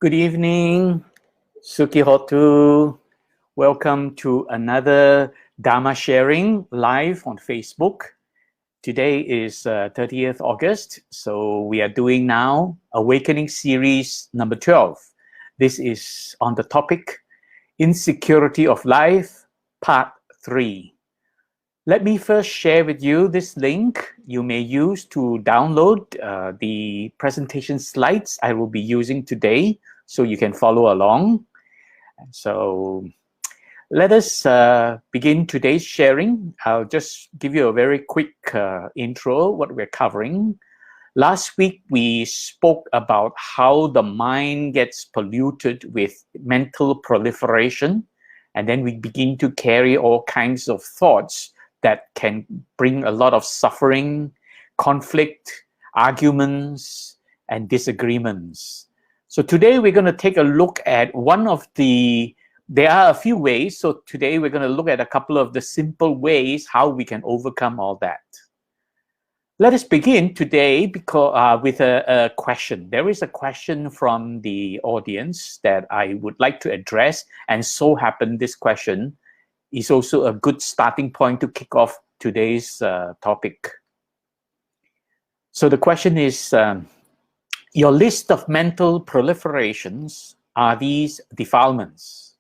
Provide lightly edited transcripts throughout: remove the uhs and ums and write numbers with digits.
Good evening, Sukihotu. Welcome to another Dharma sharing live on Facebook. Today is 30th August, so we are doing now Awakening Series number 12. This is on the topic, Insecurity of Life, Part 3. Let me first share with you this link you may use to download the presentation slides I will be using today, so you can follow along. So let us begin today's sharing. I'll just give you a very quick intro, what we're covering. Last week, we spoke about how the mind gets polluted with mental proliferation, and then we begin to carry all kinds of thoughts that can bring a lot of suffering, conflict, arguments, and disagreements. So today we're going to take a look at one of there are a few ways. So today we're going to look at a couple of the simple ways how we can overcome all that. Let us begin today with a question. There is a question from the audience that I would like to address, and so happened this question is also a good starting point to kick off today's topic. So the question is, your list of mental proliferations, are these defilements?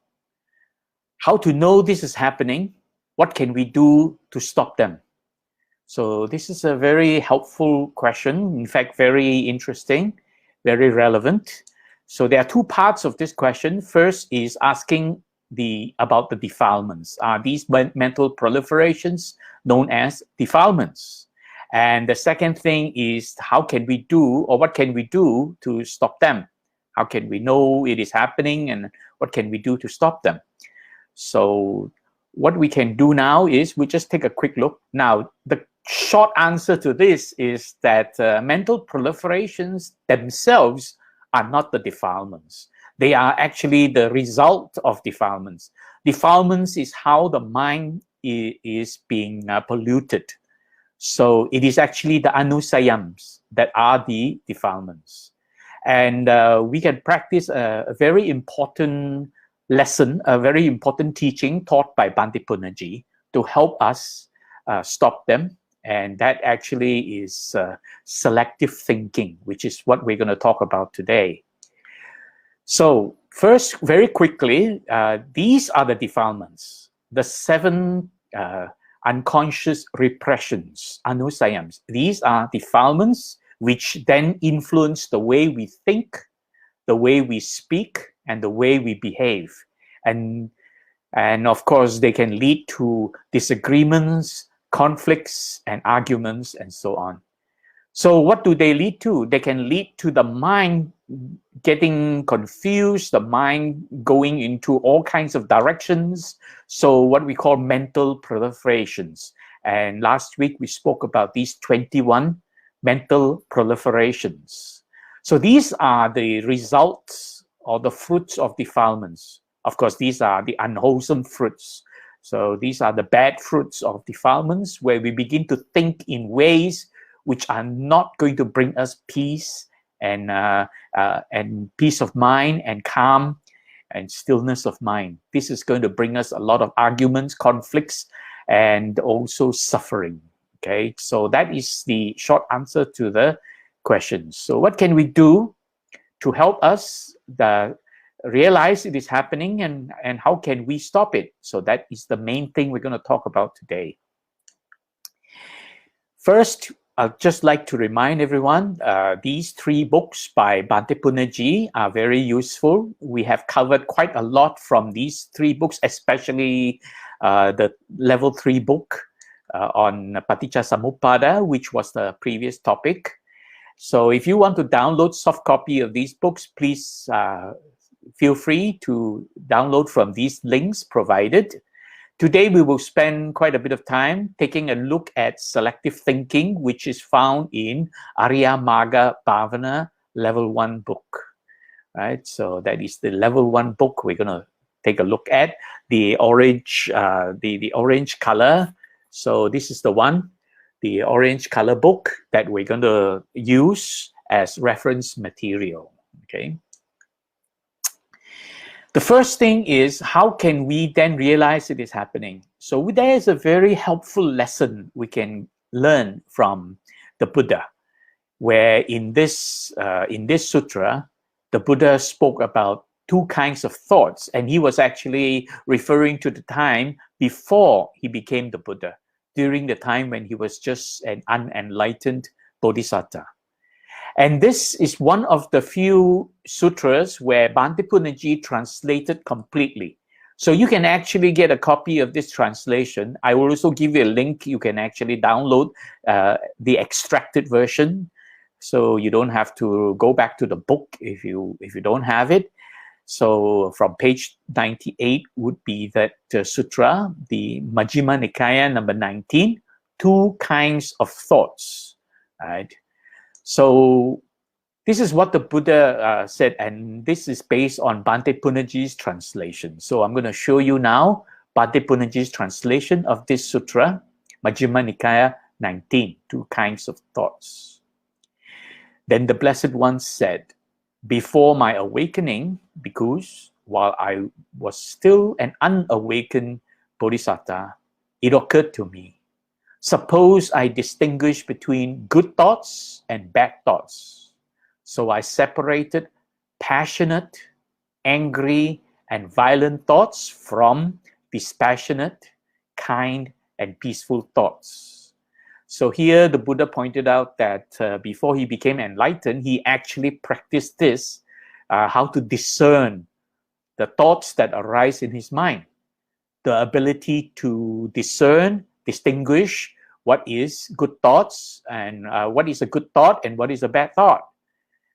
How to know this is happening? What can we do to stop them? So this is a very helpful question. In fact, very interesting, very relevant. So there are two parts of this question. First is asking about the defilements. Are these mental proliferations known as defilements? And the second thing is, how can we do, or what can we do to stop them? How can we know it is happening, and what can we do to stop them? So what we can do now is we just take a quick look. Now, the short answer to this is that mental proliferations themselves are not the defilements. They are actually the result of defilements. Defilements is how the mind is being polluted. So it is actually the anusayams that are the defilements. And we can practice a very important lesson, a very important teaching taught by Bhante Punnaji to help us stop them. And that actually is selective thinking, which is what we're going to talk about today. So first, very quickly, these are the defilements, the 7 unconscious repressions, anusayams. These are defilements which then influence the way we think, the way we speak, and the way we behave. And of course, they can lead to disagreements, conflicts, and arguments, and so on. So what do they lead to? They can lead to the mind getting confused, the mind going into all kinds of directions. So what we call mental proliferations. And last week we spoke about these 21 mental proliferations. So these are the results or the fruits of defilements. Of course, these are the unwholesome fruits. So these are the bad fruits of defilements, where we begin to think in ways which are not going to bring us peace and peace of mind and calm and stillness of mind. This is going to bring us a lot of arguments, conflicts, and also suffering. Okay, so that is the short answer to the question. So what can we do to help us realize it is happening, and how can we stop it? So that is the main thing we're going to talk about today. First, I'd just like to remind everyone, these 3 books by Bhante Punnaji are very useful. We have covered quite a lot from these 3 books, especially the level 3 book on Paticca which was the previous topic. So if you want to download soft copy of these books, please feel free to download from these links provided. Today, we will spend quite a bit of time taking a look at selective thinking, which is found in Arya Magga Bhavana level 1 book. Right? So that is the level 1 book we're going to take a look at. The orange, the orange color. So this is the one, the orange color book that we're going to use as reference material. Okay. The first thing is, how can we then realize it is happening? So there is a very helpful lesson we can learn from the Buddha, where in this sutra, the Buddha spoke about two kinds of thoughts, and he was actually referring to the time before he became the Buddha, during the time when he was just an unenlightened bodhisattva. And this is one of the few sutras where Bhante Punnaji translated completely. So you can actually get a copy of this translation. I will also give you a link. You can actually download the extracted version, so you don't have to go back to the book if you don't have it. So from page 98 would be that sutra, the Majjhima Nikaya number 19, two kinds of thoughts, right? So this is what the Buddha said, and this is based on Bhante Punnaji's translation. So I'm going to show you now Bhante Punnaji's translation of this sutra, Majjhima Nikaya 19, two kinds of thoughts. Then the Blessed One said, before my awakening, because while I was still an unawakened bodhisattva, it occurred to me, suppose I distinguish between good thoughts and bad thoughts. So I separated passionate, angry, and violent thoughts from dispassionate, kind, and peaceful thoughts. So here the Buddha pointed out that before he became enlightened, he actually practiced this, how to discern the thoughts that arise in his mind. The ability to discern, distinguish what is good thoughts and what is a good thought and what is a bad thought.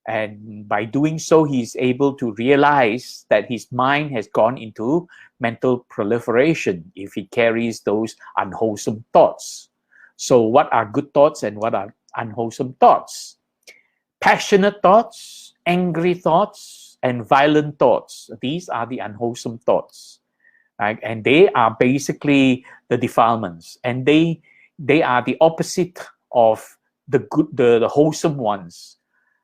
And by doing so, he's able to realize that his mind has gone into mental proliferation if he carries those unwholesome thoughts. So what are good thoughts and what are unwholesome thoughts? Passionate thoughts, angry thoughts, and violent thoughts. These are the unwholesome thoughts. Right? And they are basically the defilements. And they are the opposite of the good, the wholesome ones.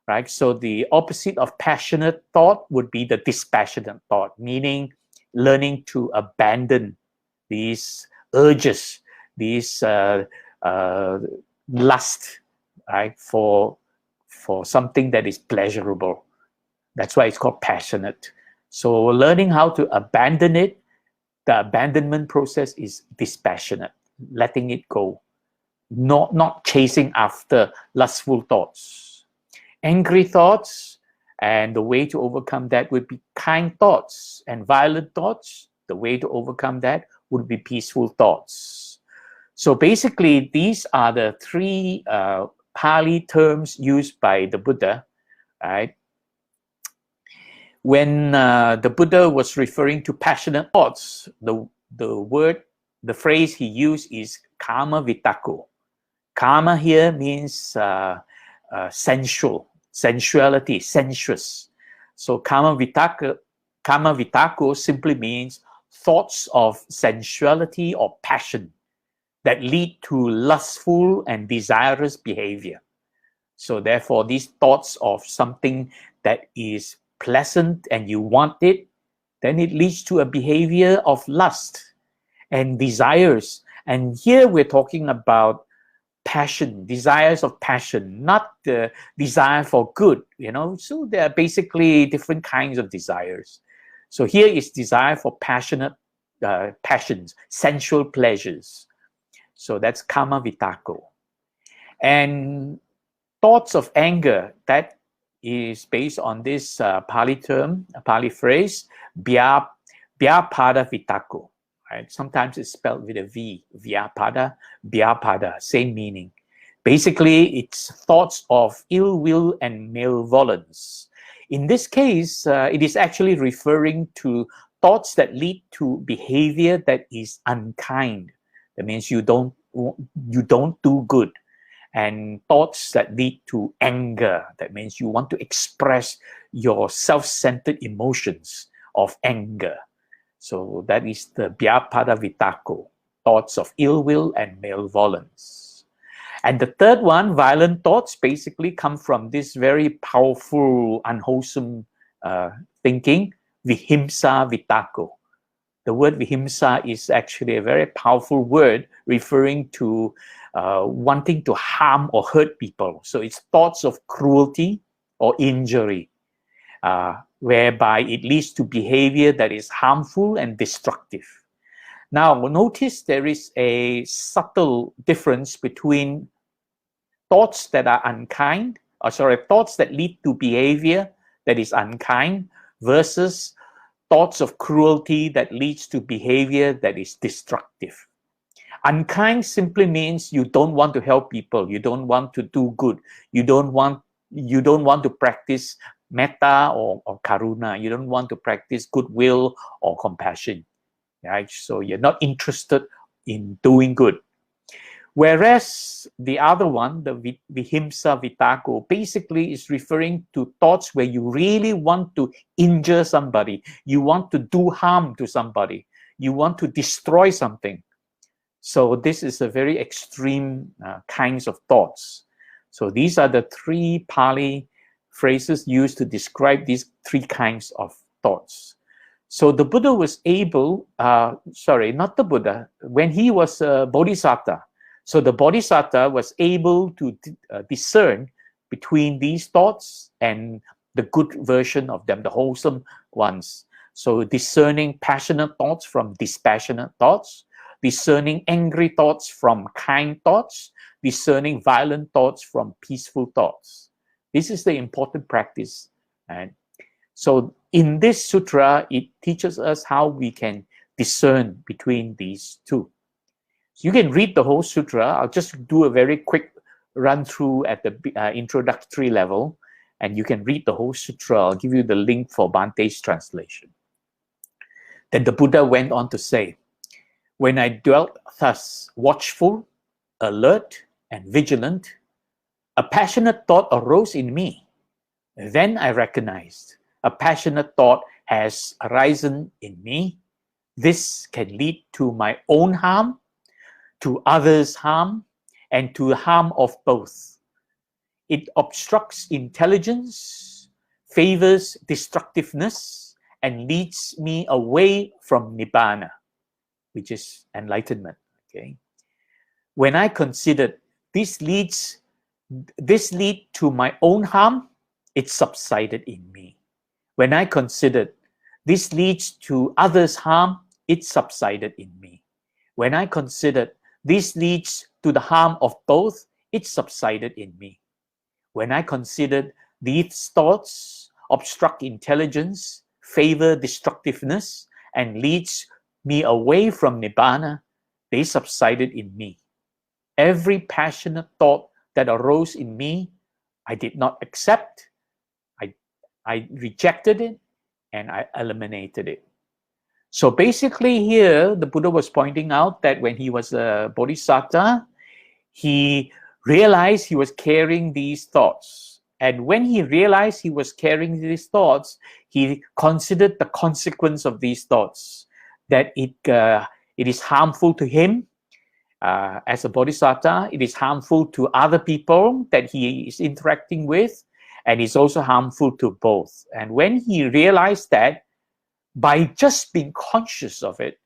Right? So the opposite of passionate thought would be the dispassionate thought, meaning learning to abandon these urges, these lust, right, for something that is pleasurable. That's why it's called passionate. So learning how to abandon it, the abandonment process is dispassionate, letting it go, not chasing after lustful thoughts. Angry thoughts, and the way to overcome that would be kind thoughts, and violent thoughts, the way to overcome that would be peaceful thoughts. So basically, these are the three Pali terms used by the Buddha, right? When the Buddha was referring to passionate thoughts, the phrase he used is kama vitako. Kama here means sensual, sensuality, sensuous. So kama vitako simply means thoughts of sensuality or passion that lead to lustful and desirous behavior. So therefore, these thoughts of something that is pleasant and you want it, then it leads to a behavior of lust and desires. And here we're talking about passion, desires of passion, not the desire for good, So there are basically different kinds of desires. So here is desire for passionate passions, sensual pleasures. So that's kama vitako. And thoughts of anger, that is based on this Pali term, a Pali phrase, vyapada vitako. Right? Sometimes it's spelled with a V, vyapada, same meaning. Basically, it's thoughts of ill will and malevolence. In this case, it is actually referring to thoughts that lead to behavior that is unkind. That means you don't do good. And thoughts that lead to anger. That means you want to express your self-centered emotions of anger. So that is the vyapada vitako, thoughts of ill will and malevolence. And the third one, violent thoughts, basically come from this very powerful, unwholesome thinking, vihimsa vitako. The word vihimsa is actually a very powerful word referring to wanting to harm or hurt people. So it's thoughts of cruelty or injury, whereby it leads to behavior that is harmful and destructive. Now, notice there is a subtle difference between thoughts that are unkind, thoughts that lead to behavior that is unkind versus thoughts of cruelty that leads to behavior that is destructive. Unkind simply means you don't want to help people, you don't want to do good, you don't want to practice metta or karuna, you don't want to practice goodwill or compassion, right? So you're not interested in doing good. Whereas the other one, the vihimsa vitako, basically is referring to thoughts where you really want to injure somebody, you want to do harm to somebody, you want to destroy something. So this is a very extreme kinds of thoughts. So these are the three Pali phrases used to describe these three kinds of thoughts. So the Buddha was able, not the Buddha, when he was a bodhisattva, so the bodhisattva was able to discern between these thoughts and the good version of them, the wholesome ones. So discerning passionate thoughts from dispassionate thoughts, discerning angry thoughts from kind thoughts, discerning violent thoughts from peaceful thoughts. This is the important practice. And so in this sutra, it teaches us how we can discern between these two. So you can read the whole sutra. I'll just do a very quick run through at the introductory level, and you can read the whole sutra. I'll give you the link for Bhante's translation. Then the Buddha went on to say, when I dwelt thus watchful, alert, and vigilant, a passionate thought arose in me. Then I recognized a passionate thought has arisen in me. This can lead to my own harm, to others' harm, and to the harm of both. It obstructs intelligence, favors destructiveness, and leads me away from Nibbana, which is enlightenment. Okay. When I considered this lead to my own harm, it subsided in me. When I considered this leads to others' harm, it subsided in me. When I considered this leads to the harm of both, it subsided in me. When I considered these thoughts obstruct intelligence, favor destructiveness, and leads me away from Nibbana, they subsided in me. Every passionate thought that arose in me, I did not accept, I rejected it, and I eliminated it. So basically here, the Buddha was pointing out that when he was a bodhisattva, he realized he was carrying these thoughts. And when he realized he was carrying these thoughts, he considered the consequence of these thoughts, that it is harmful to him as a bodhisattva, it is harmful to other people that he is interacting with, and it's also harmful to both. And when he realized that, by just being conscious of it,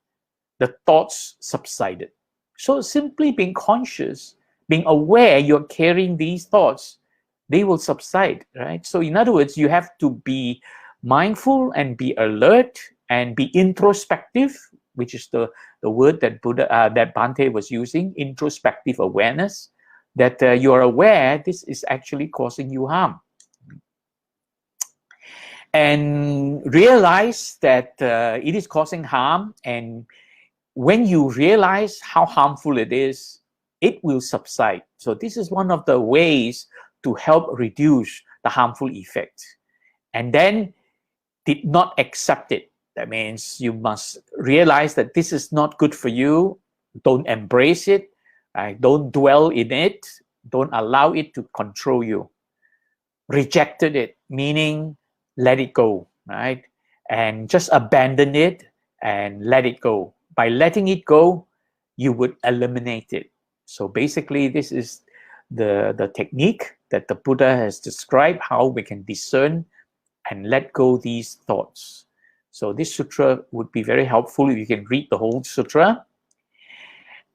the thoughts subsided. So simply being conscious, being aware you're carrying these thoughts, they will subside, right? So in other words, you have to be mindful and be alert and be introspective, which is the word that that Bhante was using, introspective awareness, that you're aware this is actually causing you harm. And realize that it is causing harm, and when you realize how harmful it is, it will subside. So this is one of the ways to help reduce the harmful effect. And then did not accept it. That means you must realize that this is not good for you. Don't embrace it. Don't dwell in it. Don't allow it to control you. Rejected it, meaning let it go, right? And just abandon it and let it go. By letting it go, you would eliminate it. So basically, this is the technique that the Buddha has described, how we can discern and let go these thoughts. So this sutra would be very helpful if you can read the whole sutra.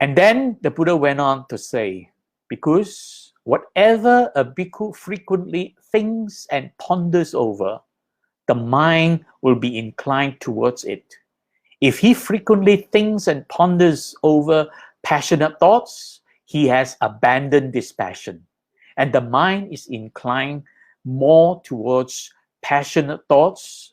And then the Buddha went on to say, because whatever a bhikkhu frequently thinks and ponders over, the mind will be inclined towards it. If he frequently thinks and ponders over passionate thoughts, he has abandoned this passion, and the mind is inclined more towards passionate thoughts.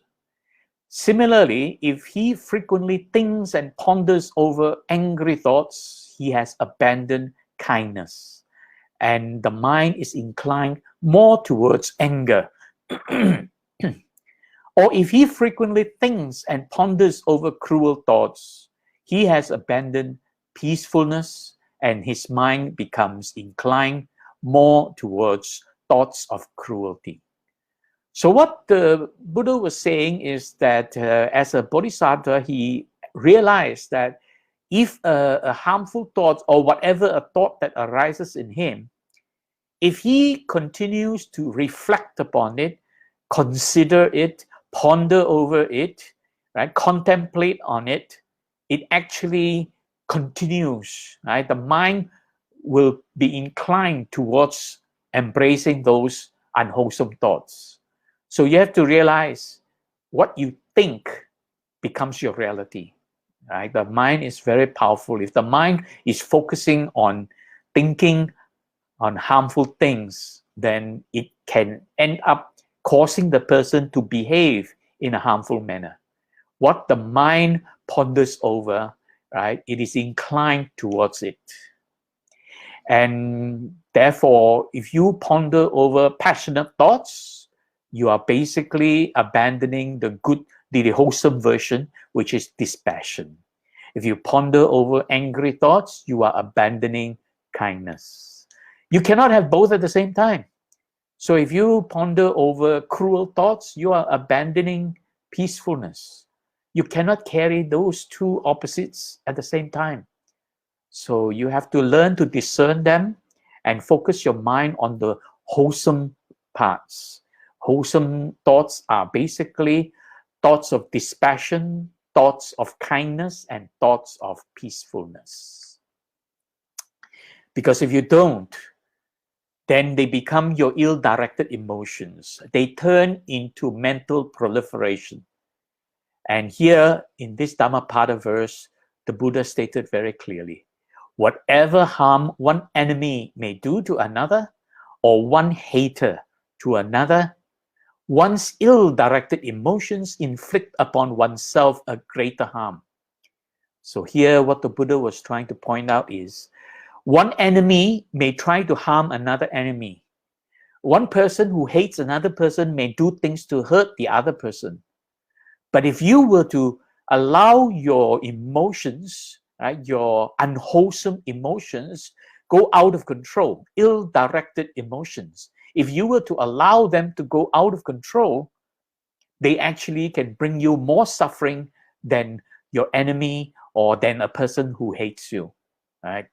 Similarly, if he frequently thinks and ponders over angry thoughts, he has abandoned kindness, and the mind is inclined more towards anger. Or if he frequently thinks and ponders over cruel thoughts, he has abandoned peacefulness, and his mind becomes inclined more towards thoughts of cruelty. So what the Buddha was saying is that as a bodhisattva, he realized that if a harmful thought or whatever a thought that arises in him, if he continues to reflect upon it, consider it, ponder over it, right, contemplate on it, it actually continues, right? The mind will be inclined towards embracing those unwholesome thoughts. So you have to realize what you think becomes your reality, right? The mind is very powerful. If the mind is focusing on thinking on harmful things, then it can end up causing the person to behave in a harmful manner. What the mind ponders over, right, it is inclined towards it. And therefore, if you ponder over passionate thoughts, you are basically abandoning the good, the wholesome version, which is dispassion. If you ponder over angry thoughts, you are abandoning kindness. You cannot have both at the same time. So if you ponder over cruel thoughts, you are abandoning peacefulness. You cannot carry those two opposites at the same time. So you have to learn to discern them and focus your mind on the wholesome parts. Wholesome thoughts are basically thoughts of dispassion, thoughts of kindness, and thoughts of peacefulness. Because if you don't, then they become your ill-directed emotions. They turn into mental proliferation. And here in this Dhammapada verse, the Buddha stated very clearly, whatever harm one enemy may do to another, or one hater to another, one's ill-directed emotions inflict upon oneself a greater harm. So here what the Buddha was trying to point out is, one enemy may try to harm another enemy. One person who hates another person may do things to hurt the other person. But if you were to allow your emotions, right, your unwholesome emotions, go out of control, ill-directed emotions, if you were to allow them to go out of control, they actually can bring you more suffering than your enemy or than a person who hates you, right?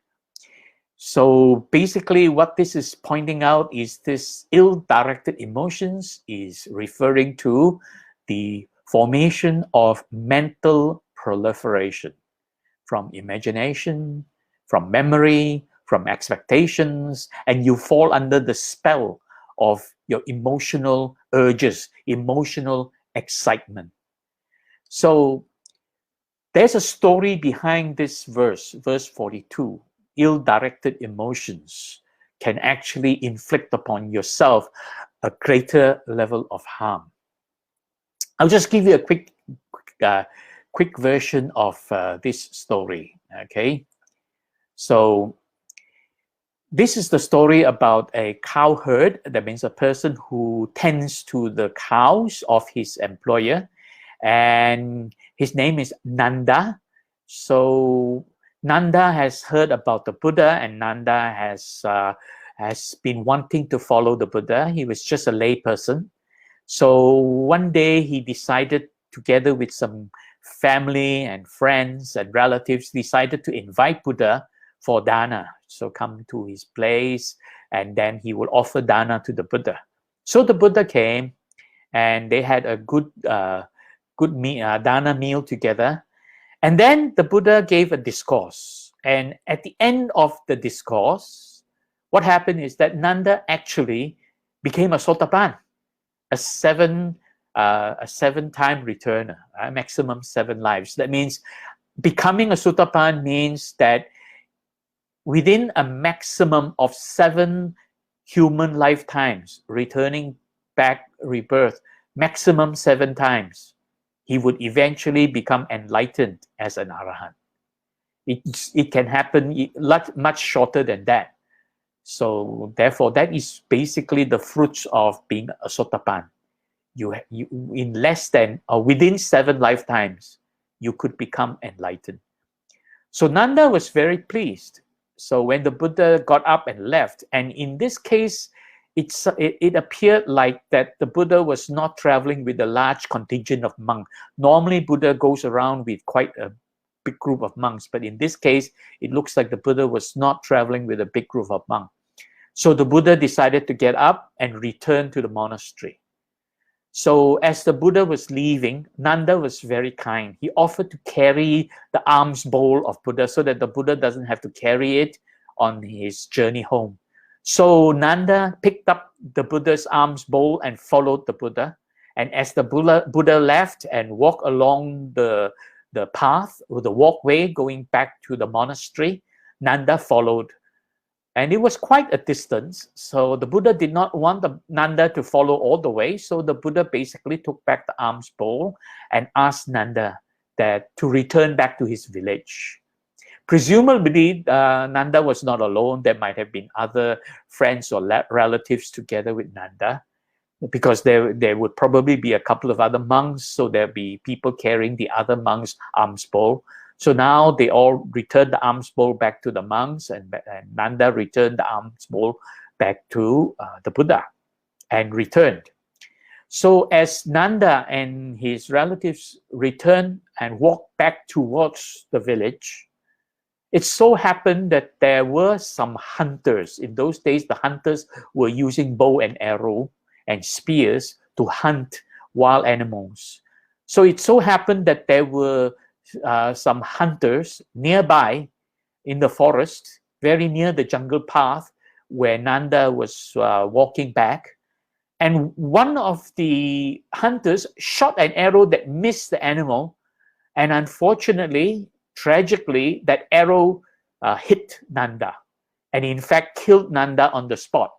So basically what this is pointing out is this ill-directed emotions is referring to the formation of mental proliferation from imagination, from memory, from expectations, and you fall under the spell of your emotional urges, emotional excitement. So there's a story behind this verse, verse 42. Ill-directed emotions can actually inflict upon yourself a greater level of harm. I'll just give you a quick version of this story, okay? So this is the story about a cow herd. That means a person who tends to the cows of his employer, and his name is Nanda. So Nanda has heard about the Buddha, and Nanda has been wanting to follow the Buddha. He was just a lay person. So one day he decided, together with some family and friends and relatives, decided to invite Buddha for dana. So come to his place, and then he will offer dana to the Buddha. So the Buddha came, and they had a good good meal, dana meal together. And then the Buddha gave a discourse. And at the end of the discourse, what happened is that Nanda actually became a Sotapan, a seven-time returner, maximum 7 lives. That means becoming a Sotapan means that within a maximum of 7 human lifetimes, returning back rebirth, maximum 7 times, he would eventually become enlightened as an Arahant. It can happen much shorter than that. So therefore, that is basically the fruits of being a Sotapan. You in less than or within 7 lifetimes, you could become enlightened. So Nanda was very pleased. So when the Buddha got up and left, and in this case, it appeared like that the Buddha was not traveling with a large contingent of monks. Normally, Buddha goes around with quite a big group of monks, but in this case, it looks like the Buddha was not traveling with a big group of monks. So the Buddha decided to get up and return to the monastery. So as the Buddha was leaving, Nanda was very kind. He offered to carry the alms bowl of Buddha so that the Buddha doesn't have to carry it on his journey home. So Nanda picked up the Buddha's alms bowl and followed the Buddha. And as the Buddha left and walked along the path or the walkway going back to the monastery, Nanda followed. And it was quite a distance. So the Buddha did not want the Nanda to follow all the way. So the Buddha basically took back the alms bowl and asked Nanda that to return back to his village. Presumably, Nanda was not alone. There might have been other friends or relatives together with Nanda, because there would probably be a couple of other monks. So there'd be people carrying the other monks' alms bowl. So now they all returned the alms bowl back to the monks, and Nanda returned the alms bowl back to the Buddha and returned. So as Nanda and his relatives returned and walked back towards the village, it so happened that there were some hunters. In those days, the hunters were using bow and arrow and spears to hunt wild animals. So it so happened that there were some hunters nearby in the forest, very near the jungle path where Nanda was walking back. And one of the hunters shot an arrow that missed the animal. And unfortunately, tragically, that arrow hit Nanda and in fact killed Nanda on the spot.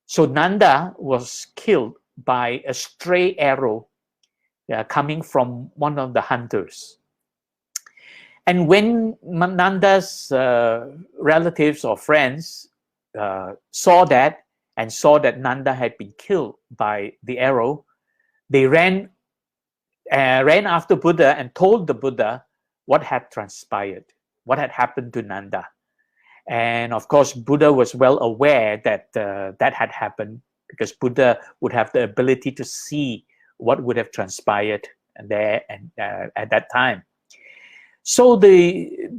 So Nanda was killed by a stray arrow coming from one of the hunters. And when Nanda's relatives or friends saw that and saw that Nanda had been killed by the arrow, they ran after Buddha and told the Buddha what had transpired, what had happened to Nanda. And of course, Buddha was well aware that that had happened, because Buddha would have the ability to see what would have transpired there and at that time. So the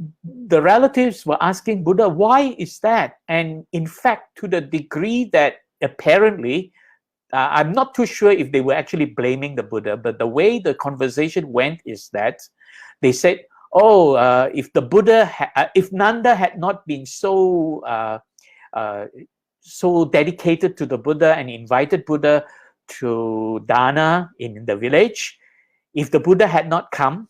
relatives were asking Buddha, why is that? And in fact, to the degree that apparently, I'm not too sure if they were actually blaming the Buddha, but the way the conversation went is that they said, if the Buddha, if Nanda had not been so dedicated to the Buddha and invited Buddha to dana in the village, if the Buddha had not come,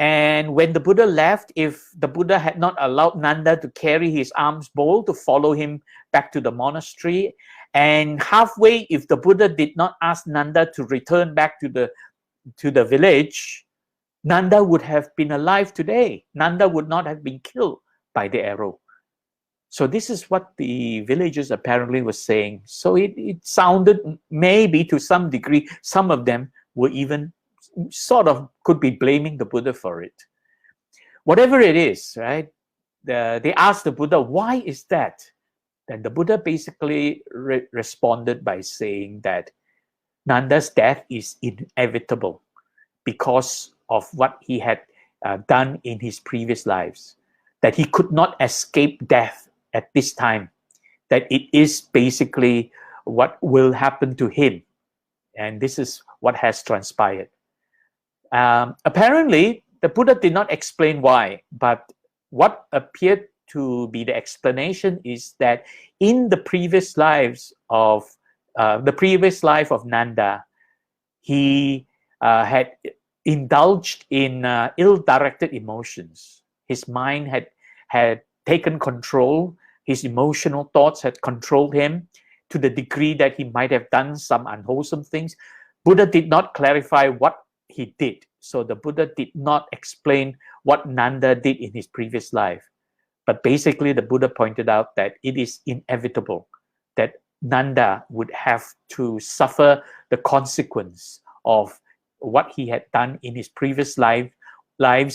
and when the Buddha left, if the Buddha had not allowed Nanda to carry his alms bowl to follow him back to the monastery, and halfway, if the Buddha did not ask Nanda to return back to the village, Nanda would have been alive today. Nanda would not have been killed by the arrow. So this is what the villagers apparently were saying. So it sounded, maybe to some degree, some of them were even sort of could be blaming the Buddha for it. Whatever it is, right? They asked the Buddha, why is that? Then the Buddha basically responded by saying that Nanda's death is inevitable because of what he had done in his previous lives, that he could not escape death at this time, that it is basically what will happen to him. And this is what has transpired. Apparently, the Buddha did not explain why, but what appeared to be the explanation is that in the previous life of Nanda, he had indulged in ill-directed emotions. His mind had taken control. His emotional thoughts had controlled him to the degree that he might have done some unwholesome things. Buddha did not clarify what he did. So the Buddha did not explain what Nanda did in his previous life. But basically, the Buddha pointed out that it is inevitable that Nanda would have to suffer the consequence of what he had done in his previous life when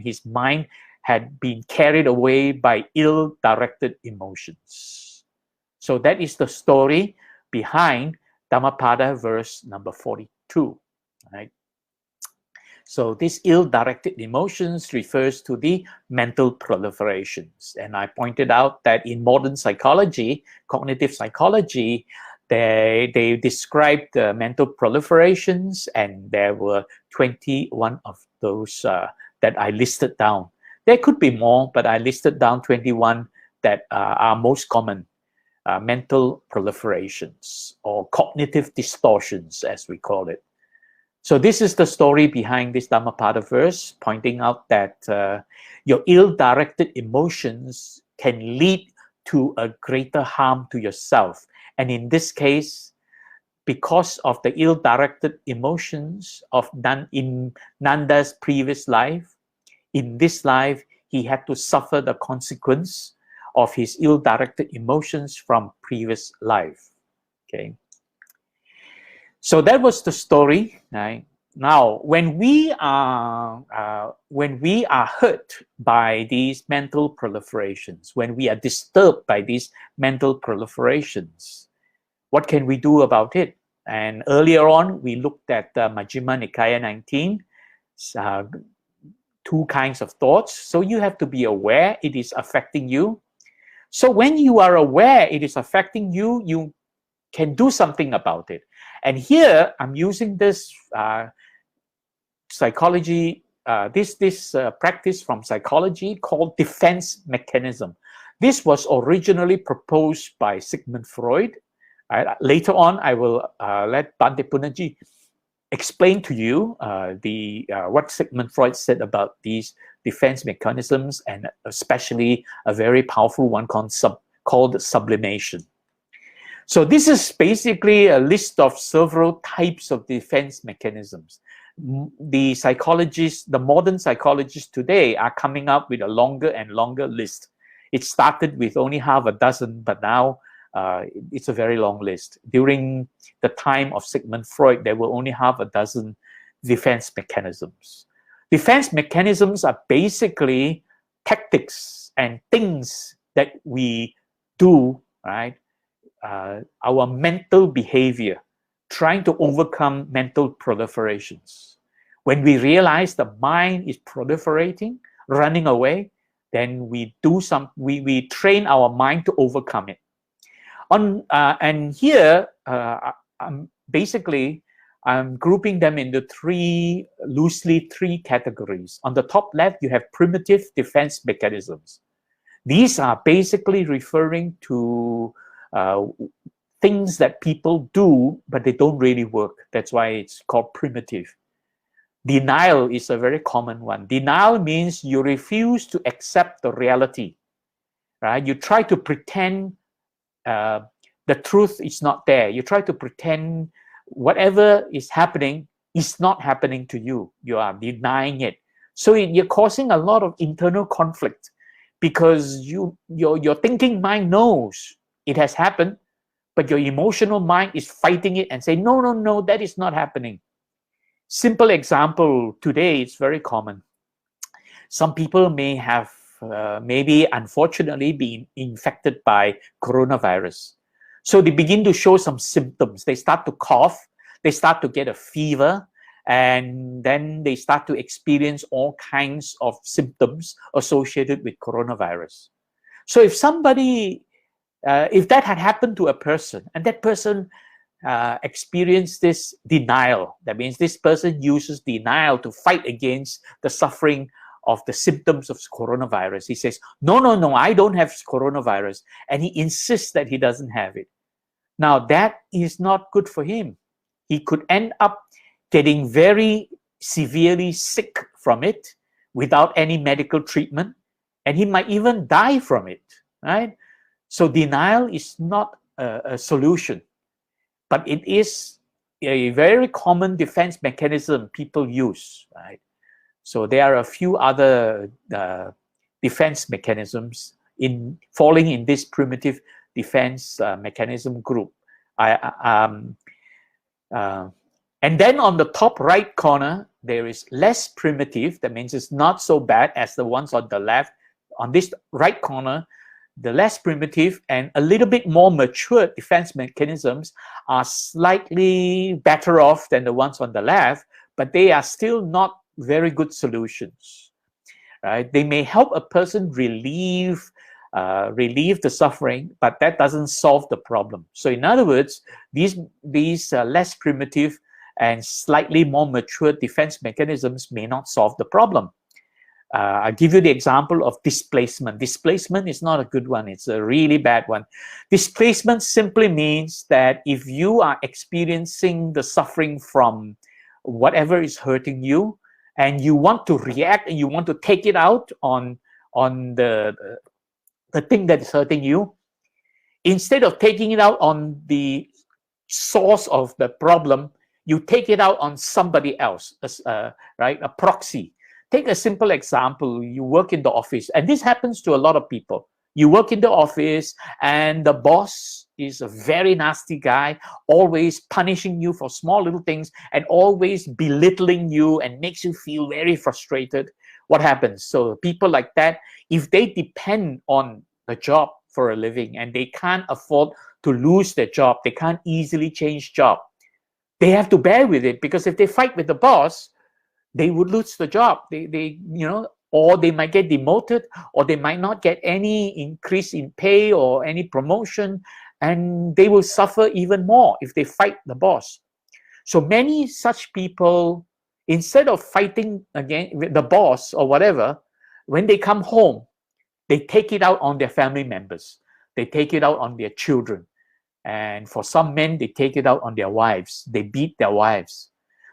his mind had been carried away by ill-directed emotions. So that is the story behind Dhammapada verse number 42. Right? So this ill-directed emotions refers to the mental proliferations. And I pointed out that in modern psychology, cognitive psychology, they described the mental proliferations, and there were 21 of those that I listed down. There could be more, but I listed down 21 that are most common. Mental proliferations, or cognitive distortions, as we call it. So this is the story behind this Dhammapada verse, pointing out that your ill-directed emotions can lead to a greater harm to yourself. And in this case, because of the ill-directed emotions of in Nanda's previous life, in this life, he had to suffer the consequence of his ill-directed emotions from previous life. Okay. So that was the story. Right? Now, when we are hurt by these mental proliferations, when we are disturbed by these mental proliferations, what can we do about it? And earlier on, we looked at Majjhima Nikaya 19, two kinds of thoughts. So you have to be aware it is affecting you. So when you are aware it is affecting you, you can do something about it. And here I'm using this psychology, this practice from psychology called defense mechanism. This was originally proposed by Sigmund Freud. Later on, I will let Bhante Punnaji explain to you what Sigmund Freud said about these defense mechanisms, and especially a very powerful one called sublimation. So this is basically a list of several types of defense mechanisms. The psychologists, the modern psychologists today are coming up with a longer and longer list. It started with only half a dozen, but now it's a very long list. During the time of Sigmund Freud, there were only half a dozen defense mechanisms. Defense mechanisms are basically tactics and things that we do, right? Our mental behavior, trying to overcome mental proliferations. When we realize the mind is proliferating, running away, then we train our mind to overcome it. And here, I'm grouping them into loosely three categories. On the top left, you have primitive defense mechanisms. These are basically referring to things that people do, but they don't really work. That's why it's called primitive. Denial is a very common one. Denial means you refuse to accept the reality, right? You try to pretend the truth is not there. You try to pretend whatever is happening is not happening to you. You are denying it. So you're causing a lot of internal conflict, because your thinking mind knows it has happened, but your emotional mind is fighting it and saying, no, no, no, that is not happening. Simple example today, it's very common. Some people may have maybe unfortunately been infected by coronavirus. So they begin to show some symptoms. They start to cough, they start to get a fever, and then they start to experience all kinds of symptoms associated with coronavirus. So if that had happened to a person, and that person experience this denial. That means this person uses denial to fight against the suffering of the symptoms of coronavirus. He says, no, no, no, I don't have coronavirus. And he insists that he doesn't have it. Now, that is not good for him. He could end up getting very severely sick from it without any medical treatment, and he might even die from it, right? So denial is not a solution, but it is a very common defense mechanism people use, right? So there are a few other defense mechanisms falling in this primitive defense mechanism group. And then on the top right corner, there is less primitive. That means it's not so bad as the ones on the left. On this right corner, the less primitive and a little bit more mature defense mechanisms are slightly better off than the ones on the left, but they are still not very good solutions, right? They may help a person relieve the suffering, but that doesn't solve the problem. So in other words, these less primitive and slightly more mature defense mechanisms may not solve the problem. I'll give you the example of displacement. Displacement is not a good one. It's a really bad one. Displacement simply means that if you are experiencing the suffering from whatever is hurting you, and you want to react and you want to take it out on the thing that is hurting you, instead of taking it out on the source of the problem, you take it out on somebody else, right? A proxy. Take a simple example. You work in the office, and this happens to a lot of people. You work in the office, and the boss is a very nasty guy, always punishing you for small little things and always belittling you and makes you feel very frustrated. What happens? So people like that, if they depend on the job for a living and they can't afford to lose their job, they can't easily change job, they have to bear with it, because if they fight with the boss, they would lose the job. They or they might get demoted, or they might not get any increase in pay or any promotion, and they will suffer even more if they fight the boss. So many such people, instead of fighting against the boss or whatever, when they come home, they take it out on their family members. They take it out on their children. And for some men, they take it out on their wives. They beat their wives.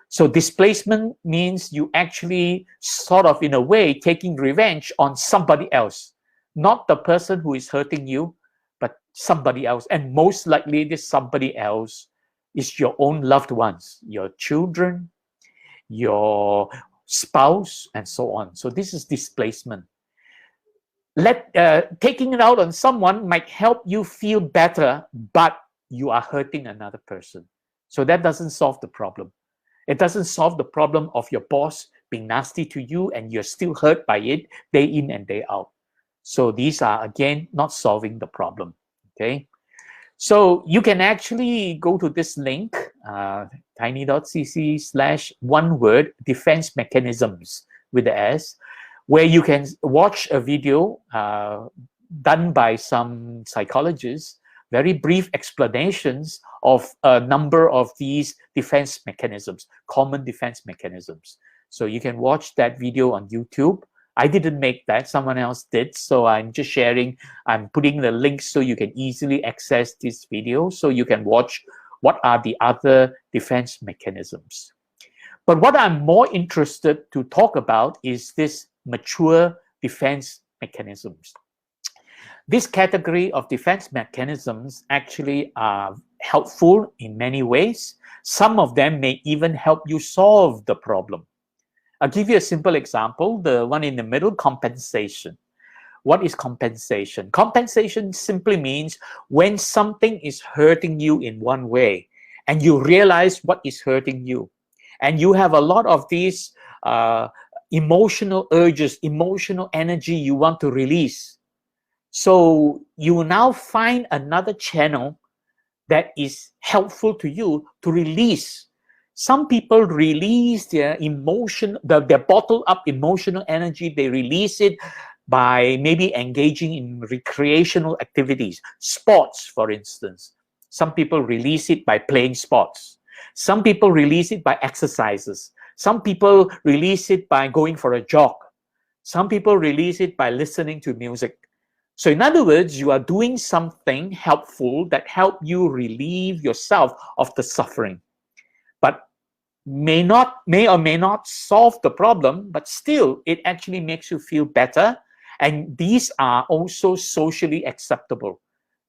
So displacement means you actually sort of, in a way, taking revenge on somebody else. Not the person who is hurting you, but somebody else. And most likely this somebody else is your own loved ones, your children, your spouse, and so on. So this is displacement. Taking it out on someone might help you feel better, but you are hurting another person. So that doesn't solve the problem. It doesn't solve the problem of your boss being nasty to you and you're still hurt by it day in and day out. So these are, again, not solving the problem, okay? So you can actually go to this link, tiny.cc/one-word defense mechanisms with the S, where you can watch a video done by some psychologists, very brief explanations of a number of these defense mechanisms, common defense mechanisms. So you can watch that video on YouTube. I didn't make that, someone else did. So I'm just sharing, I'm putting the links so you can easily access this video so you can watch what are the other defense mechanisms. But what I'm more interested to talk about is this mature defense mechanisms. This category of defense mechanisms actually are helpful in many ways. Some of them may even help you solve the problem. I'll give you a simple example, the one in the middle, compensation. What is compensation? Compensation simply means when something is hurting you in one way and you realize what is hurting you, and you have a lot of these emotional urges, emotional energy you want to release. So you now find another channel that is helpful to you to release. Some people release their emotion, their bottled up emotional energy, they release it by maybe engaging in recreational activities, sports, for instance. Some people release it by playing sports. Some people release it by exercises. Some people release it by going for a jog. Some people release it by listening to music. So in other words, you are doing something helpful that help you relieve yourself of the suffering. But may or may not solve the problem, but still it actually makes you feel better. And these are also socially acceptable.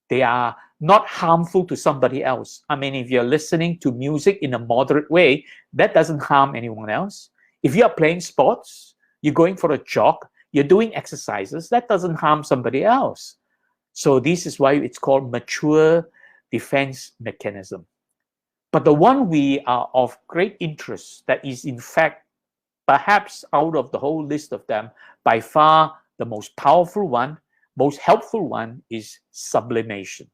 They are not harmful to somebody else. I mean, if you're listening to music in a moderate way, that doesn't harm anyone else. If you are playing sports, you're going for a jog, you're doing exercises, that doesn't harm somebody else. So this is why it's called mature defense mechanism. But the one we are of great interest, that is in fact, perhaps out of the whole list of them, by far the most powerful one, most helpful one, is sublimation.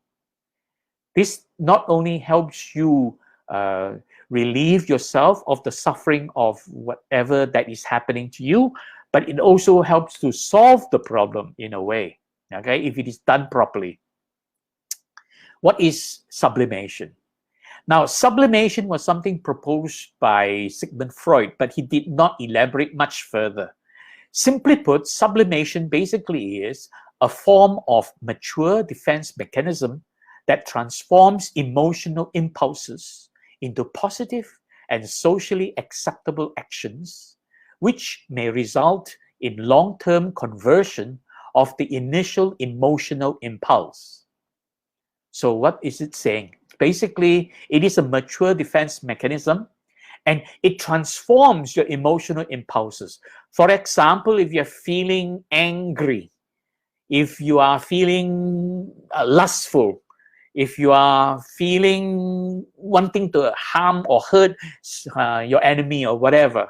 This not only helps you relieve yourself of the suffering of whatever that is happening to you, but it also helps to solve the problem in a way, okay, if it is done properly. What is sublimation? Now, sublimation was something proposed by Sigmund Freud, but he did not elaborate much further. Simply put, sublimation basically is a form of mature defense mechanism that transforms emotional impulses into positive and socially acceptable actions, which may result in long-term conversion of the initial emotional impulse. So what is it saying? Basically, it is a mature defense mechanism, and it transforms your emotional impulses. For example, if you're feeling angry, if you are feeling lustful, if you are feeling wanting to harm or hurt your enemy or whatever.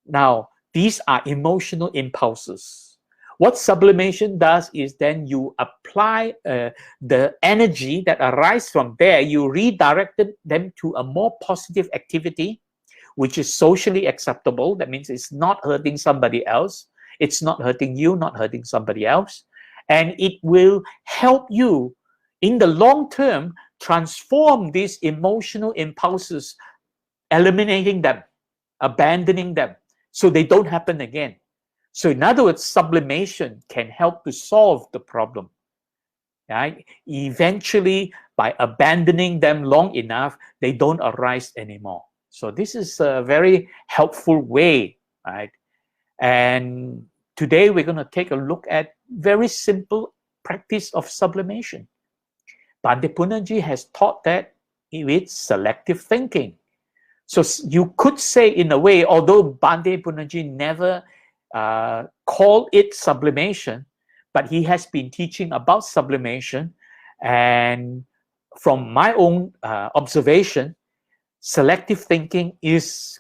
Now, these are emotional impulses. What sublimation does is then you apply the energy that arises from there, you redirect them to a more positive activity, which is socially acceptable. That means it's not hurting somebody else. It's not hurting you, not hurting somebody else. And it will help you in the long term transform these emotional impulses, eliminating them, abandoning them, so they don't happen again. So in other words, sublimation can help to solve the problem. Right? Eventually, by abandoning them long enough, they don't arise anymore. So this is a very helpful way, right? And today we're going to take a look at very simple practice of sublimation. Bhante Punnaji has taught that with selective thinking. So you could say in a way, although Bhante Punnaji never called it sublimation, but he has been teaching about sublimation. And from my own observation, selective thinking is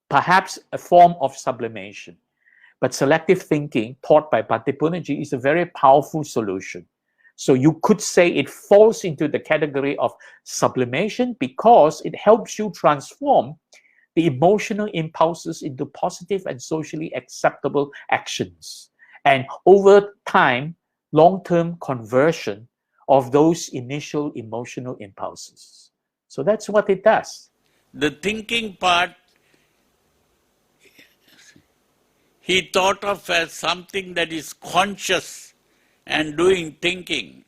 perhaps a form of sublimation. But selective thinking taught by Bhante Punnaji is a very powerful solution. So you could say it falls into the category of sublimation because it helps you transform the emotional impulses into positive and socially acceptable actions. And over time, long-term conversion of those initial emotional impulses. So that's what it does. The thinking part, he thought of as something that is conscious and doing thinking,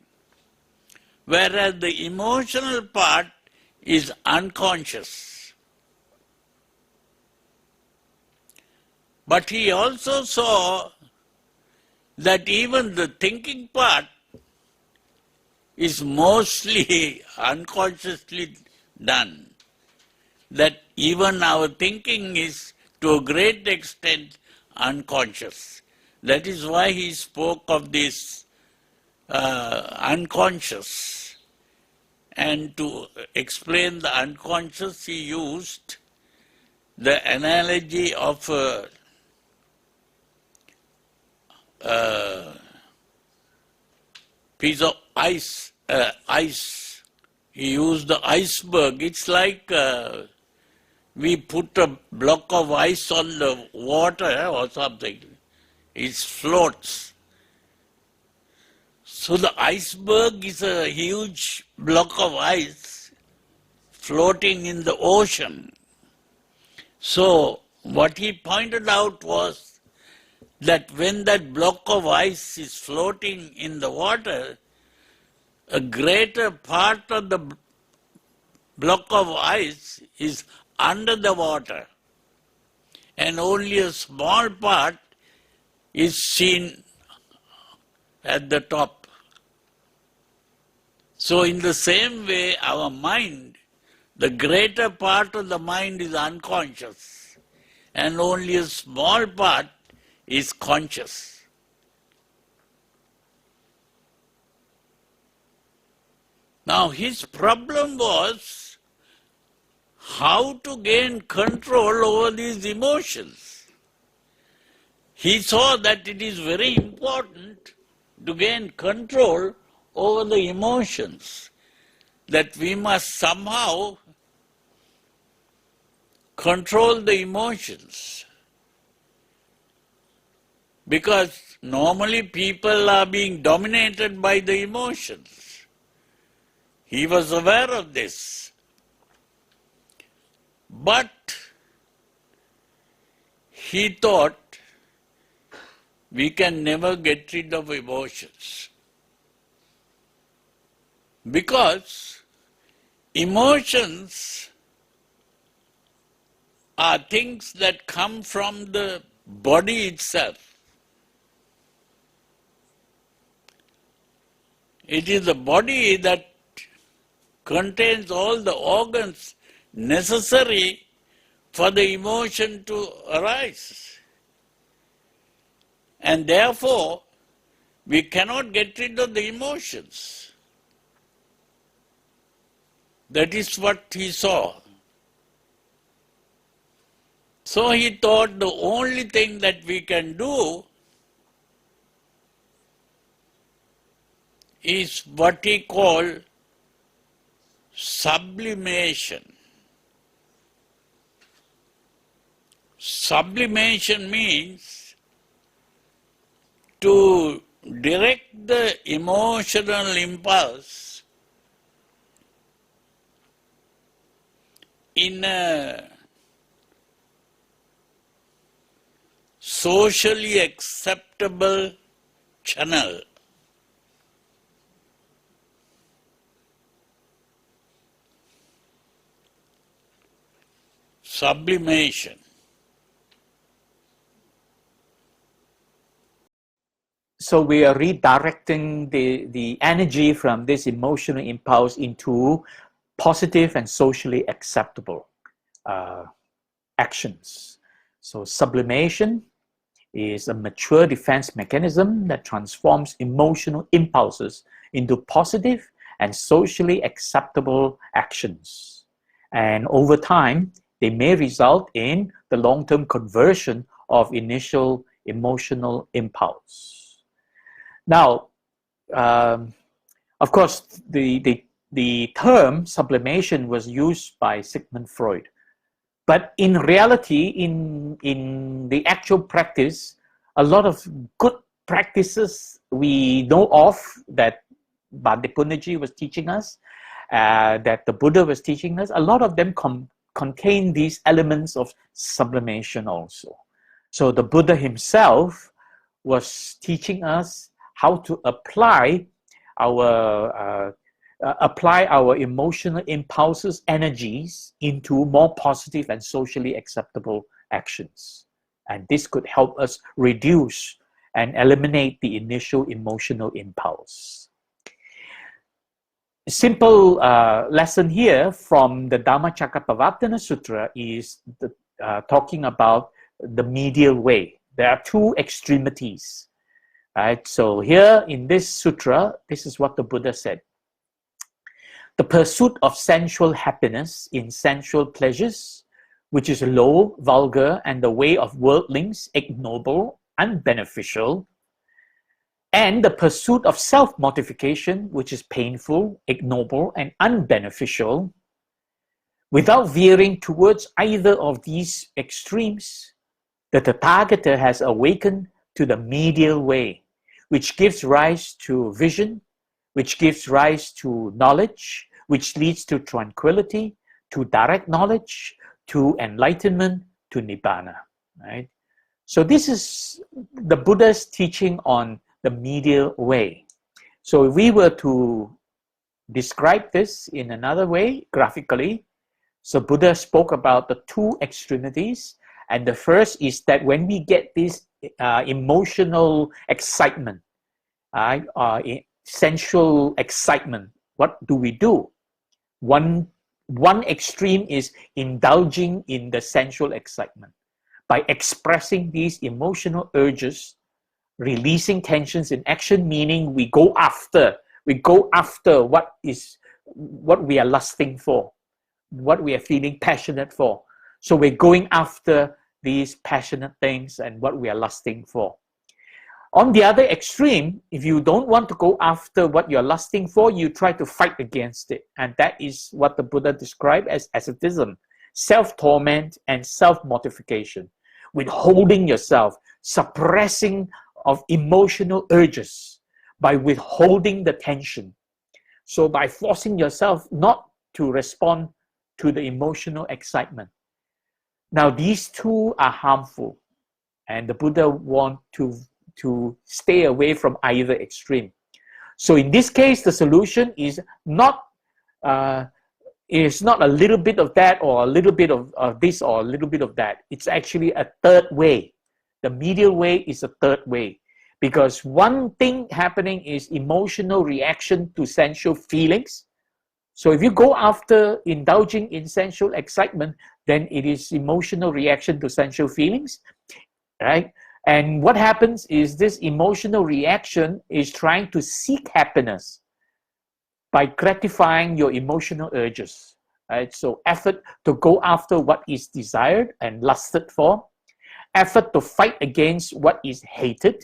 whereas the emotional part is unconscious. But he also saw that even the thinking part is mostly unconsciously done. That even our thinking is to a great extent unconscious. That is why he spoke of this unconscious. And to explain the unconscious, he used the analogy of piece of ice. He used the iceberg. It's like we put a block of ice on the water or something. It floats. So the iceberg is a huge block of ice floating in the ocean. So what he pointed out was that when that block of ice is floating in the water, a greater part of the block of ice is under the water, and only a small part is seen at the top. So in the same way, our mind, the greater part of the mind is unconscious, and only a small part is conscious. Now his problem was how to gain control over these emotions. He saw that it is very important to gain control over the emotions, that we must somehow control the emotions. Because normally people are being dominated by the emotions. He was aware of this. But he thought we can never get rid of emotions. Because emotions are things that come from the body itself. It is the body that contains all the organs necessary for the emotion to arise. And therefore, we cannot get rid of the emotions. That is what he saw. So he thought the only thing that we can do is what he called sublimation. Sublimation means to direct the emotional impulse in a socially acceptable channel. Sublimation. So we are redirecting the energy from this emotional impulse into positive and socially acceptable actions. So sublimation is a mature defense mechanism that transforms emotional impulses into positive and socially acceptable actions. And over time, they may result in the long-term conversion of initial emotional impulse. Now, of course, the term sublimation was used by Sigmund Freud. But in reality, in the actual practice, a lot of good practices we know of that Bhante Punnaji was teaching us, that the Buddha was teaching us, a lot of them contain these elements of sublimation also. So the Buddha himself was teaching us how to apply our emotional impulses, energies into more positive and socially acceptable actions. And this could help us reduce and eliminate the initial emotional impulse. A simple lesson here from the Dhammacakkappavattana Sutra is talking about the medial way. There are two extremities. Right? So here in this sutra, this is what the Buddha said. The pursuit of sensual happiness in sensual pleasures, which is low, vulgar, and the way of worldlings, ignoble, unbeneficial, and the pursuit of self-mortification, which is painful, ignoble, and unbeneficial, without veering towards either of these extremes, the Tathagata has awakened to the medial way, which gives rise to vision, which gives rise to knowledge, which leads to tranquility, to direct knowledge, to enlightenment, to nibbana, right? So this is the Buddha's teaching on the medial way. So if we were to describe this in another way, graphically, so Buddha spoke about the two extremities, and the first is that when we get this emotional excitement, sensual excitement, what do? One extreme is indulging in the sensual excitement. By expressing these emotional urges, releasing tensions in action, meaning we go after what we are lusting for, what we are feeling passionate for. So we're going after these passionate things and what we are lusting for. On the other extreme, if you don't want to go after what you're lusting for, you try to fight against it. And that is what the Buddha described as asceticism, self-torment and self-mortification, withholding yourself, suppressing of emotional urges by withholding the tension. So by forcing yourself not to respond to the emotional excitement. Now these two are harmful, and the Buddha wants to stay away from either extreme. So in this case, the solution is not a little bit of that or a little bit of this or a little bit of that. It's actually a third way. The medial way is a third way. Because one thing happening is emotional reaction to sensual feelings. So if you go after indulging in sensual excitement, then it is emotional reaction to sensual feelings, right? And what happens is this emotional reaction is trying to seek happiness by gratifying your emotional urges, right? So effort to go after what is desired and lusted for, effort to fight against what is hated,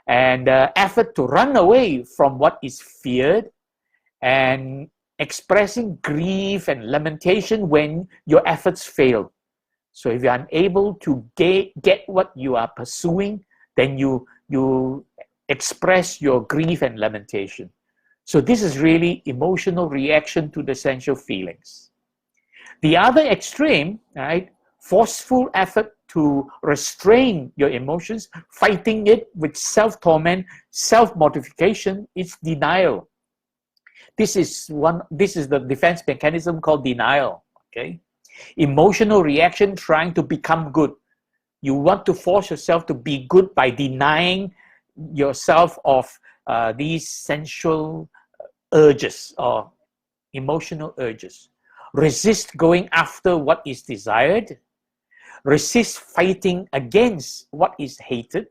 and effort to run away from what is feared, and expressing grief and lamentation when your efforts fail. So if you're unable to get what you are pursuing, then you express your grief and lamentation. So this is really emotional reaction to the sensual feelings. The other extreme, right, forceful effort to restrain your emotions, fighting it with self-torment, self-mortification, is denial. This is the defense mechanism called denial, okay? Emotional reaction trying to become good. You want to force yourself to be good by denying yourself of these sensual urges or emotional urges. Resist going after what is desired. Resist fighting against what is hated.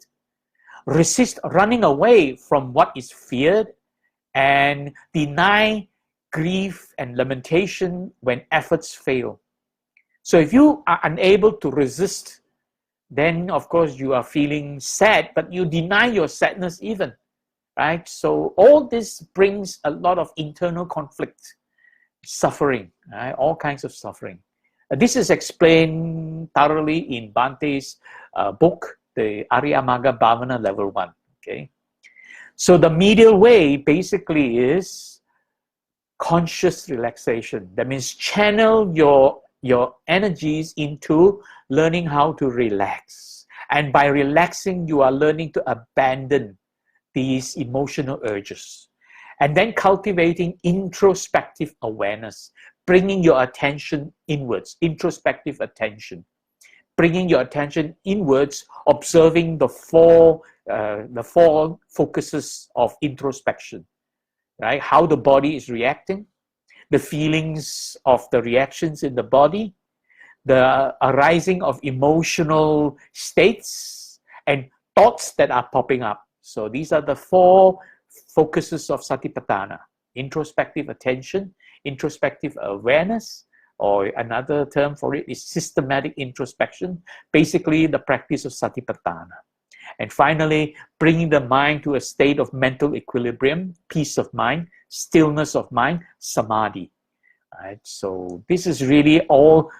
Resist running away from what is feared. And deny grief and lamentation when efforts fail. So if you are unable to resist, then of course you are feeling sad, but you deny your sadness even, right? So all this brings a lot of internal conflict, suffering, right? All kinds of suffering. This is explained thoroughly in Bhante's book, the Arya-Magga Bhavana Level 1, okay? So the medial way basically is conscious relaxation. That means channel your energies into learning how to relax. And by relaxing, you are learning to abandon these emotional urges. And then cultivating introspective awareness, bringing your attention inwards, introspective attention. Bringing your attention inwards, observing the four focuses of introspection, right? How the body is reacting, the feelings of the reactions in the body, the arising of emotional states, and thoughts that are popping up. So these are the four focuses of Satipatthana: introspective attention, introspective awareness, or another term for it is systematic introspection, basically the practice of Satipatthana. And finally, bringing the mind to a state of mental equilibrium, peace of mind, stillness of mind, samadhi. Right? So this is really all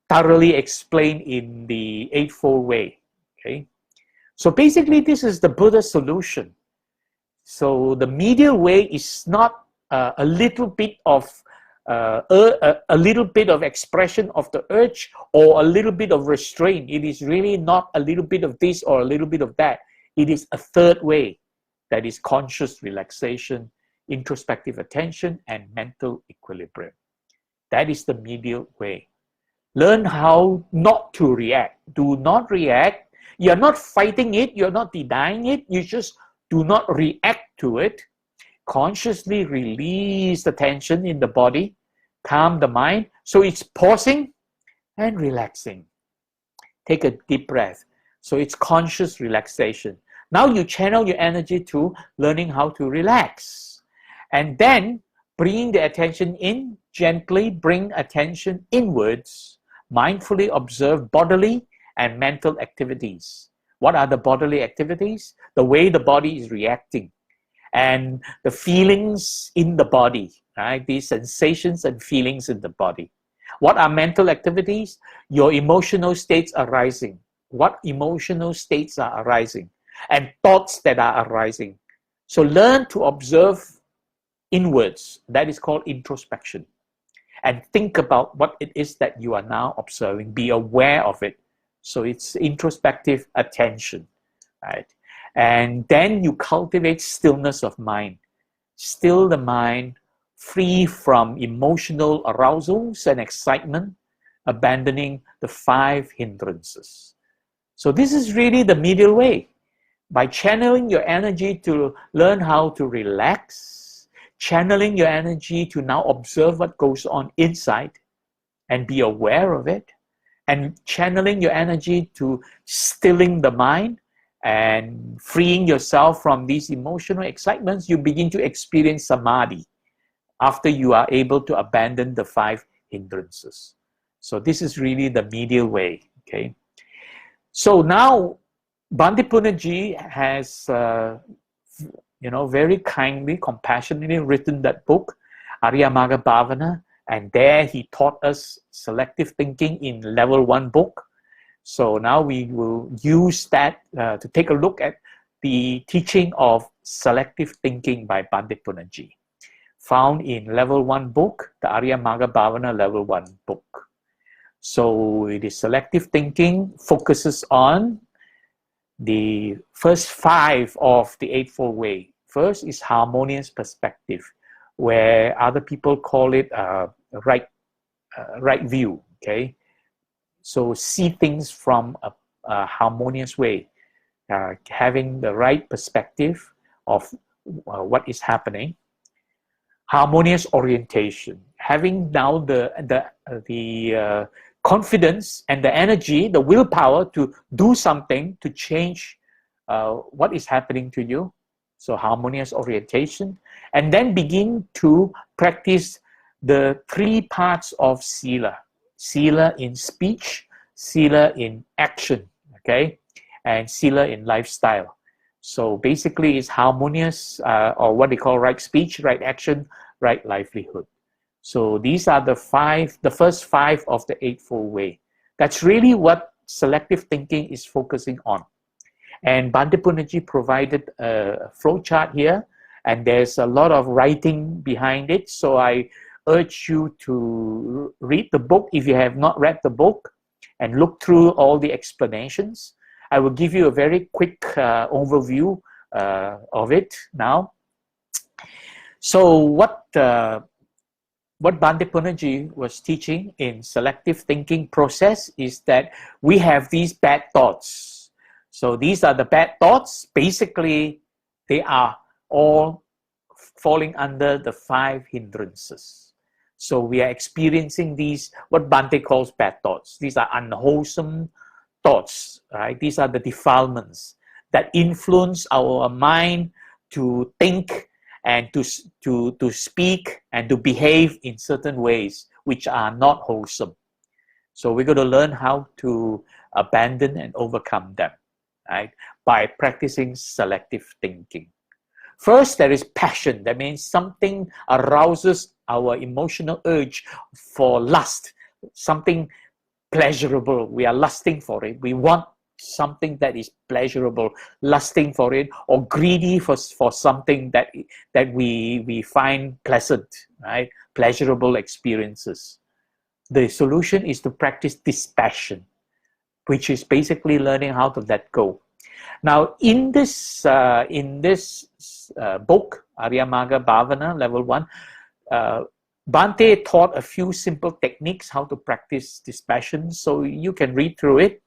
thoroughly explained in the Eightfold Way. Okay? So basically, this is the Buddha's solution. So the medial way is not a little bit of a little bit of expression of the urge or a little bit of restraint. It is really not a little bit of this or a little bit of that. It is a third way, that is conscious relaxation, introspective attention, and mental equilibrium. That is the medial way. Learn how not to react. Do not react. You're not fighting it. You're not denying it. You just do not react to it. Consciously release the tension in the body. Calm the mind. So it's pausing and relaxing. Take a deep breath. So it's conscious relaxation. Now you channel your energy to learning how to relax. And then bringing the attention in, gently bring attention inwards. Mindfully observe bodily and mental activities. What are the bodily activities? The way the body is reacting and the feelings in the body, right? These sensations and feelings in the body. What are mental activities? Your emotional states arising. What emotional states are arising? And thoughts that are arising. So learn to observe inwards. That is called introspection. And think about what it is that you are now observing. Be aware of it. So it's introspective attention, right? And then you cultivate stillness of mind. Still the mind, free from emotional arousals and excitement, abandoning the 5 hindrances. So this is really the medial way. By channeling your energy to learn how to relax, channeling your energy to now observe what goes on inside and be aware of it, and channeling your energy to stilling the mind and freeing yourself from these emotional excitements, you begin to experience samadhi after you are able to abandon the 5 hindrances. So this is really the medial way, okay? So now Bhante Punnaji has, very kindly, compassionately written that book, Arya Magga Bhavana, and there he taught us selective thinking in level 1 book. So now we will use that to take a look at the teaching of selective thinking by Bhante Punnaji, found in level 1 book, the Arya Magga Bhavana level 1 book. So it is selective thinking, focuses on the first 5 of the Eightfold Way. First is harmonious perspective, where other people call it right view, okay? So see things from a harmonious way, having the right perspective of what is happening. Harmonious orientation, having now the confidence and the energy, the willpower to do something to change what is happening to you. So harmonious orientation, and then begin to practice the 3 parts of Sila. Sila in speech, Sila in action, okay, and Sila in lifestyle. So basically it's harmonious, or what they call right speech, right action, right livelihood. So these are the first 5 of the Eightfold Way. That's really what selective thinking is focusing on. And Bhante Punnaji provided a flowchart here, and there's a lot of writing behind it. So I urge you to read the book if you have not read the book and look through all the explanations. I will give you a very quick overview of it now. So what Bhante Punnaji was teaching in selective thinking process is that we have these bad thoughts. So these are the bad thoughts. Basically, they are all falling under the 5 hindrances. So we are experiencing these, what Bhante calls bad thoughts. These are unwholesome thoughts, right? These are the defilements that influence our mind to think and to speak and to behave in certain ways which are not wholesome. So we're going to learn how to abandon and overcome them, right? By practicing selective thinking. First, there is passion. That means something arouses our emotional urge for lust, something pleasurable. We are lusting for it. We want something that is pleasurable, lusting for it, or greedy for something that we find pleasant, right? Pleasurable experiences. The solution is to practice dispassion, which is basically learning how to let go. Now, in this book, Aryamagga Bhavana, level 1, Bhante taught a few simple techniques how to practice dispassion, so you can read through it.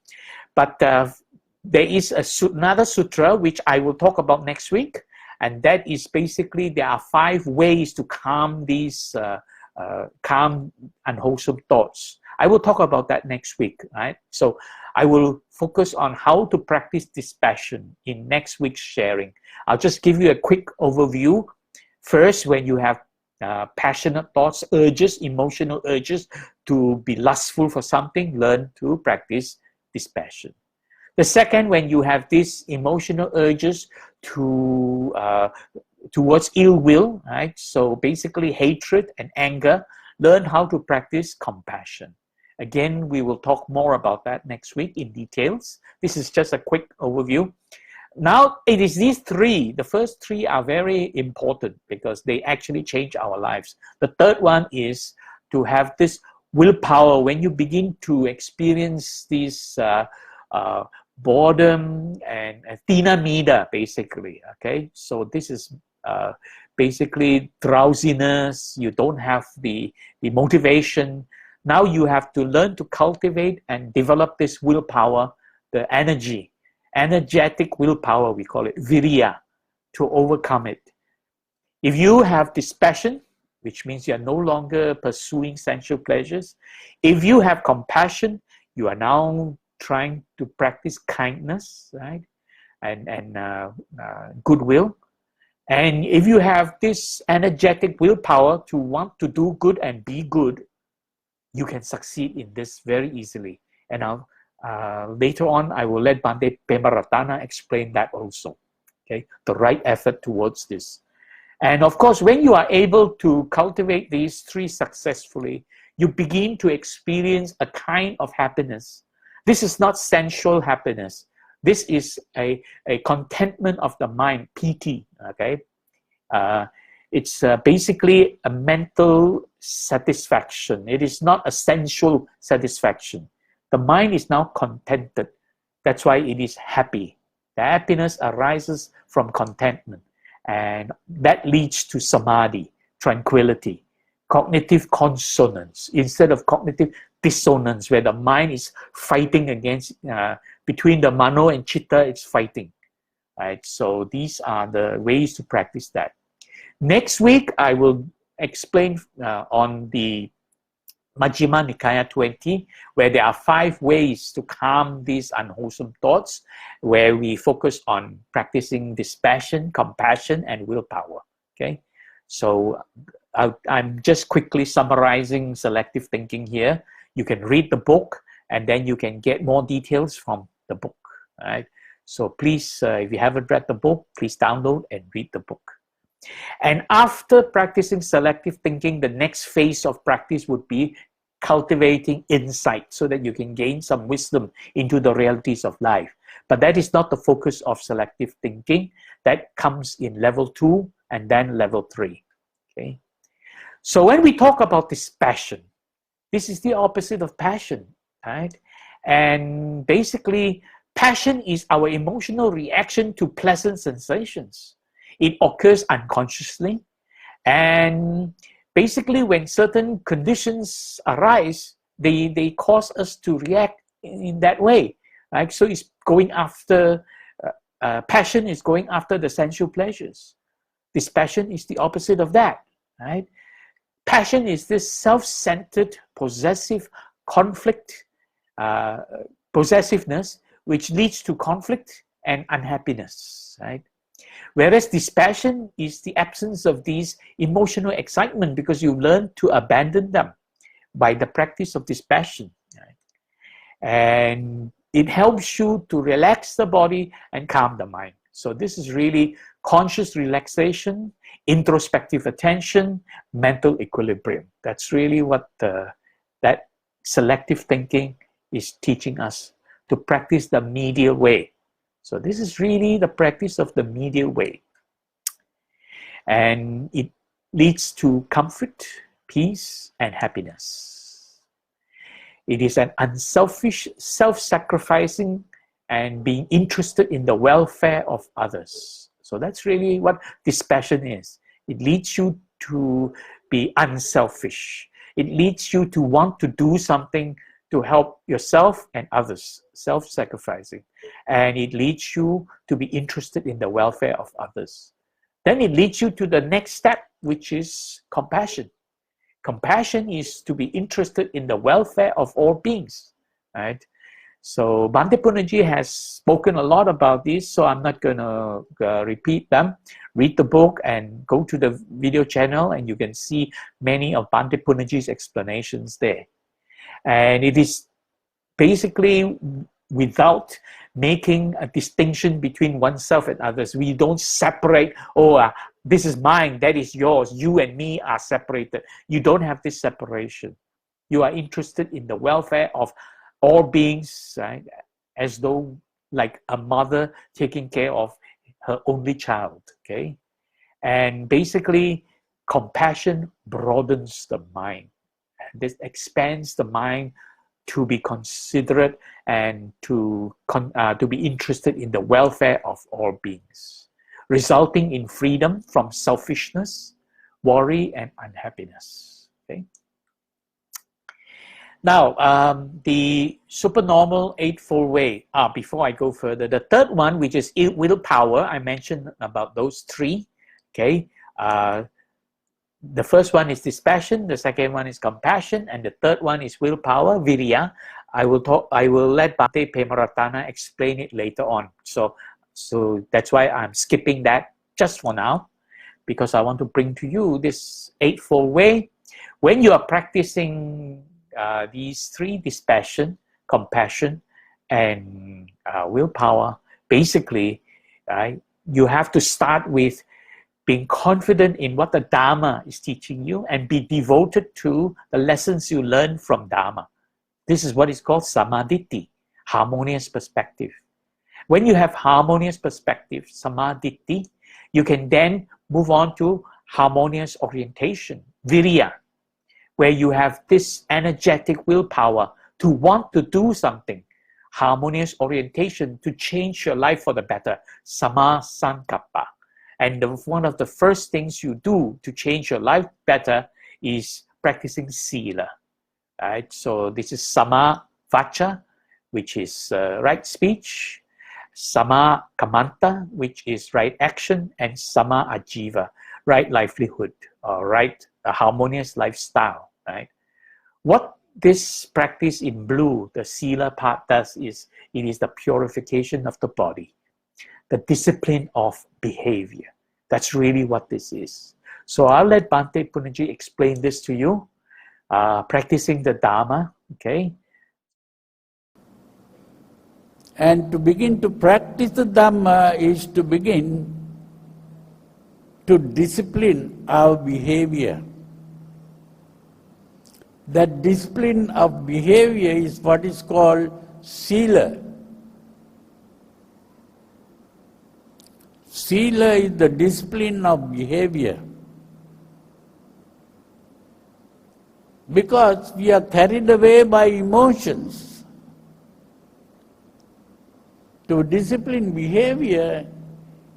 But there is another sutra which I will talk about next week, and that is basically there are 5 ways to calm these calm unwholesome thoughts. I will talk about that next week, right? So I will focus on how to practice dispassion in next week's sharing. I'll just give you a quick overview. First, when you have passionate thoughts, urges, emotional urges to be lustful for something, learn to practice dispassion. The second, when you have these emotional urges to towards ill will, right? So basically hatred and anger, learn how to practice compassion. Again, we will talk more about that next week in details. This is just a quick overview. Now, it is these 3. The first 3 are very important because they actually change our lives. The third one is to have this willpower. When you begin to experience these boredom and tina mida, basically, okay? So this is basically drowsiness. You don't have the motivation. Now you have to learn to cultivate and develop this willpower, the energetic willpower, we call it virya, to overcome it. If you have dispassion, which means you are no longer pursuing sensual pleasures, if you have compassion, you are now trying to practice kindness, right, and goodwill. And if you have this energetic willpower to want to do good and be good, you can succeed in this very easily. And later on, I will let Bhante Pemaratana explain that also, okay? The right effort towards this. And of course, when you are able to cultivate these 3 successfully, you begin to experience a kind of happiness. This is not sensual happiness. This is a contentment of the mind, piti, okay? It's basically a mental satisfaction. It is not a sensual satisfaction. The mind is now contented. That's why it is happy. The happiness arises from contentment. And that leads to samadhi, tranquility, cognitive consonance, instead of cognitive dissonance, where the mind is fighting against, between the mano and chitta, it's fighting. Right? So these are the ways to practice that. Next week, I will explain on the Majjhima Nikaya 20, where there are 5 ways to calm these unwholesome thoughts, where we focus on practicing dispassion, compassion, and willpower. Okay, so I'm just quickly summarizing selective thinking here. You can read the book, and then you can get more details from the book. Right? So please, if you haven't read the book, please download and read the book. And after practicing selective thinking, the next phase of practice would be cultivating insight so that you can gain some wisdom into the realities of life. But that is not the focus of selective thinking. That comes in level 2 and then level 3. Okay. So when we talk about dispassion, this is the opposite of passion, right? And basically, passion is our emotional reaction to pleasant sensations. It occurs unconsciously, and basically when certain conditions arise, they cause us to react in that way, right? So it's going after, passion is going after the sensual pleasures. Dispassion is the opposite of that, right? Passion is this self-centered, possessive conflict, possessiveness, which leads to conflict and unhappiness, right? Whereas dispassion is the absence of these emotional excitement because you learn to abandon them by the practice of dispassion. Right? And it helps you to relax the body and calm the mind. So this is really conscious relaxation, introspective attention, mental equilibrium. That's really what that selective thinking is teaching us to practice the medial way. So this is really the practice of the medial way. And it leads to comfort, peace, and happiness. It is an unselfish, self-sacrificing, and being interested in the welfare of others. So that's really what dispassion is. It leads you to be unselfish. It leads you to want to do something to help yourself and others, self-sacrificing. And it leads you to be interested in the welfare of others. Then it leads you to the next step, which is compassion. Compassion is to be interested in the welfare of all beings, right? So Bhante Punnaji has spoken a lot about this, so I'm not going to repeat them. Read the book and go to the video channel, and you can see many of Bhante Punnaji's explanations there. And it is basically without making a distinction between oneself and others. We don't separate, this is mine, that is yours, you and me are separated. You don't have this separation. You are interested in the welfare of all beings, right? As though like a mother taking care of her only child, okay? And basically, compassion broadens the mind. This expands the mind to be considerate and to be interested in the welfare of all beings, resulting in freedom from selfishness, worry, and unhappiness. Okay. Now, the supernormal eightfold way. Before I go further, the third one, which is willpower, I mentioned about those three. Okay. The first one is dispassion, the second one is compassion, and the third one is willpower, virya. I will let Bhante Pemaratana explain it later on. So that's why I'm skipping that just for now, because I want to bring to you this eightfold way. When you are practicing these three, dispassion, compassion, and willpower, basically, you have to start with being confident in what the Dharma is teaching you and be devoted to the lessons you learn from Dharma. This is what is called samadhi, harmonious perspective. When you have harmonious perspective, samadhi, you can then move on to harmonious orientation, virya, where you have this energetic willpower to want to do something, harmonious orientation to change your life for the better, sama sankappa. And one of the first things you do to change your life better is practicing sila. Right? So this is sama vacha, which is right speech, sama kamanta, which is right action, and sama ajiva, right livelihood, or right harmonious lifestyle. Right? What this practice in blue, the sila part, does is it is the purification of the body, the discipline of behavior. That's really what this is. So I'll let Bhante Punnaji explain this to you. Practicing the Dharma, okay? And to begin to practice the Dhamma is to begin to discipline our behavior. That discipline of behavior is what is called sila. Sila is the discipline of behavior. Because we are carried away by emotions. To discipline behavior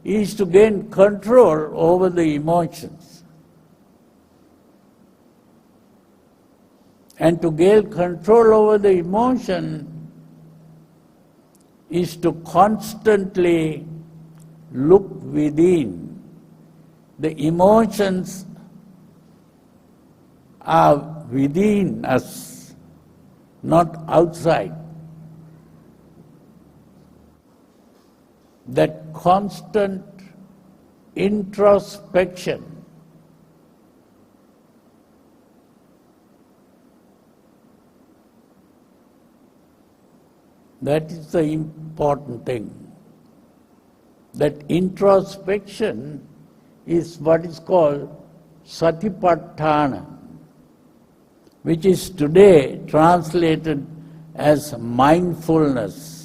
is to gain control over the emotions. And to gain control over the emotion is to constantly look within. The emotions are within us, not outside. That constant introspection that is the important thing. That introspection is what is called Satipatthana, which is today translated as mindfulness.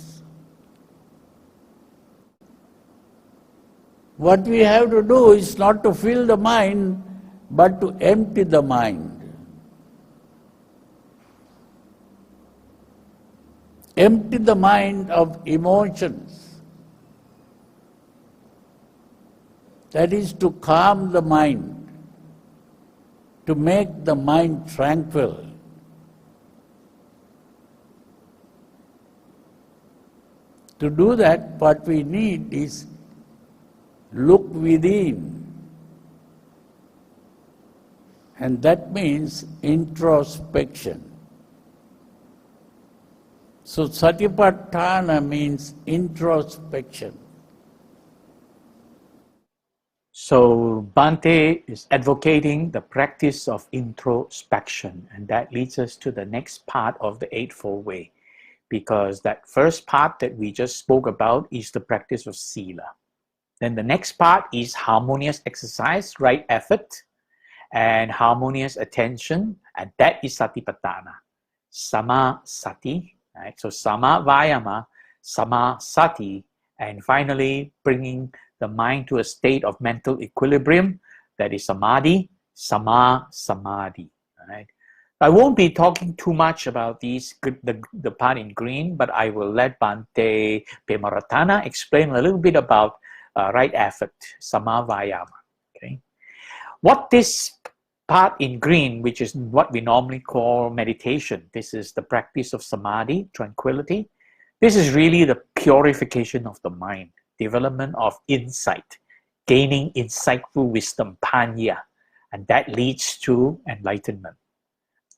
What we have to do is not to fill the mind, but to empty the mind. Empty the mind of emotions. That is to calm the mind, to make the mind tranquil. To do that, what we need is look within. And that means introspection. So Satipatthana means introspection. So Bhante is advocating the practice of introspection, and that leads us to the next part of the Eightfold Way, because that first part that we just spoke about is the practice of Sila. Then the next part is harmonious exercise, right effort, and harmonious attention, and that is Satipatthana. Sama Sati, right? So Sama Vayama, Sama Sati, and finally bringing the mind to a state of mental equilibrium, that is Samadhi, Sama Samadhi, right? I won't be talking too much about these, the part in green, but I will let Bhante Pemaratana explain a little bit about right effort, Sama Vayama. Okay, what this part in green, which is what we normally call meditation, this is the practice of Samadhi, tranquility. This is really the purification of the mind, development of insight, gaining insightful wisdom, panya, and that leads to enlightenment.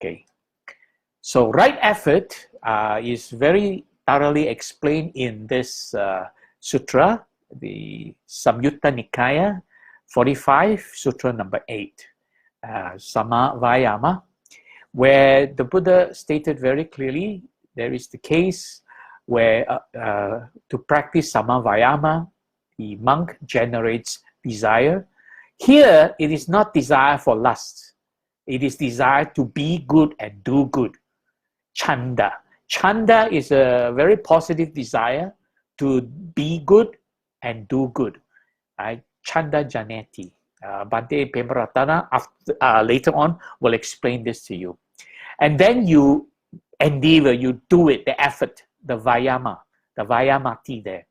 Okay, so right effort is very thoroughly explained in this sutra, the Samyutta Nikaya 45, sutra number 8, Sama Vayama, where the Buddha stated very clearly there is the case where to practice Sama Vayama, the monk generates desire. Here, it is not desire for lust. It is desire to be good and do good. Chanda. Chanda is a very positive desire to be good and do good. Right? Chanda Janeti. Bhante Pemaratana later on will explain this to you. And then you endeavor, you do it, the effort, the Vayamati there.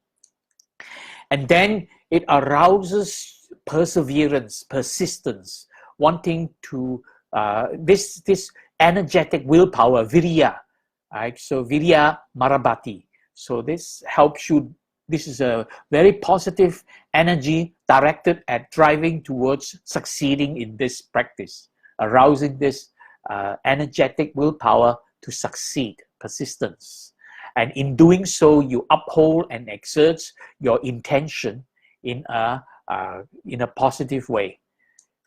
And then it arouses perseverance, persistence, wanting to this energetic willpower, virya, right? So virya marabati. So this helps you. This is a very positive energy directed at driving towards succeeding in this practice, arousing this energetic willpower to succeed, persistence. And in doing so, you uphold and exert your intention in a positive way.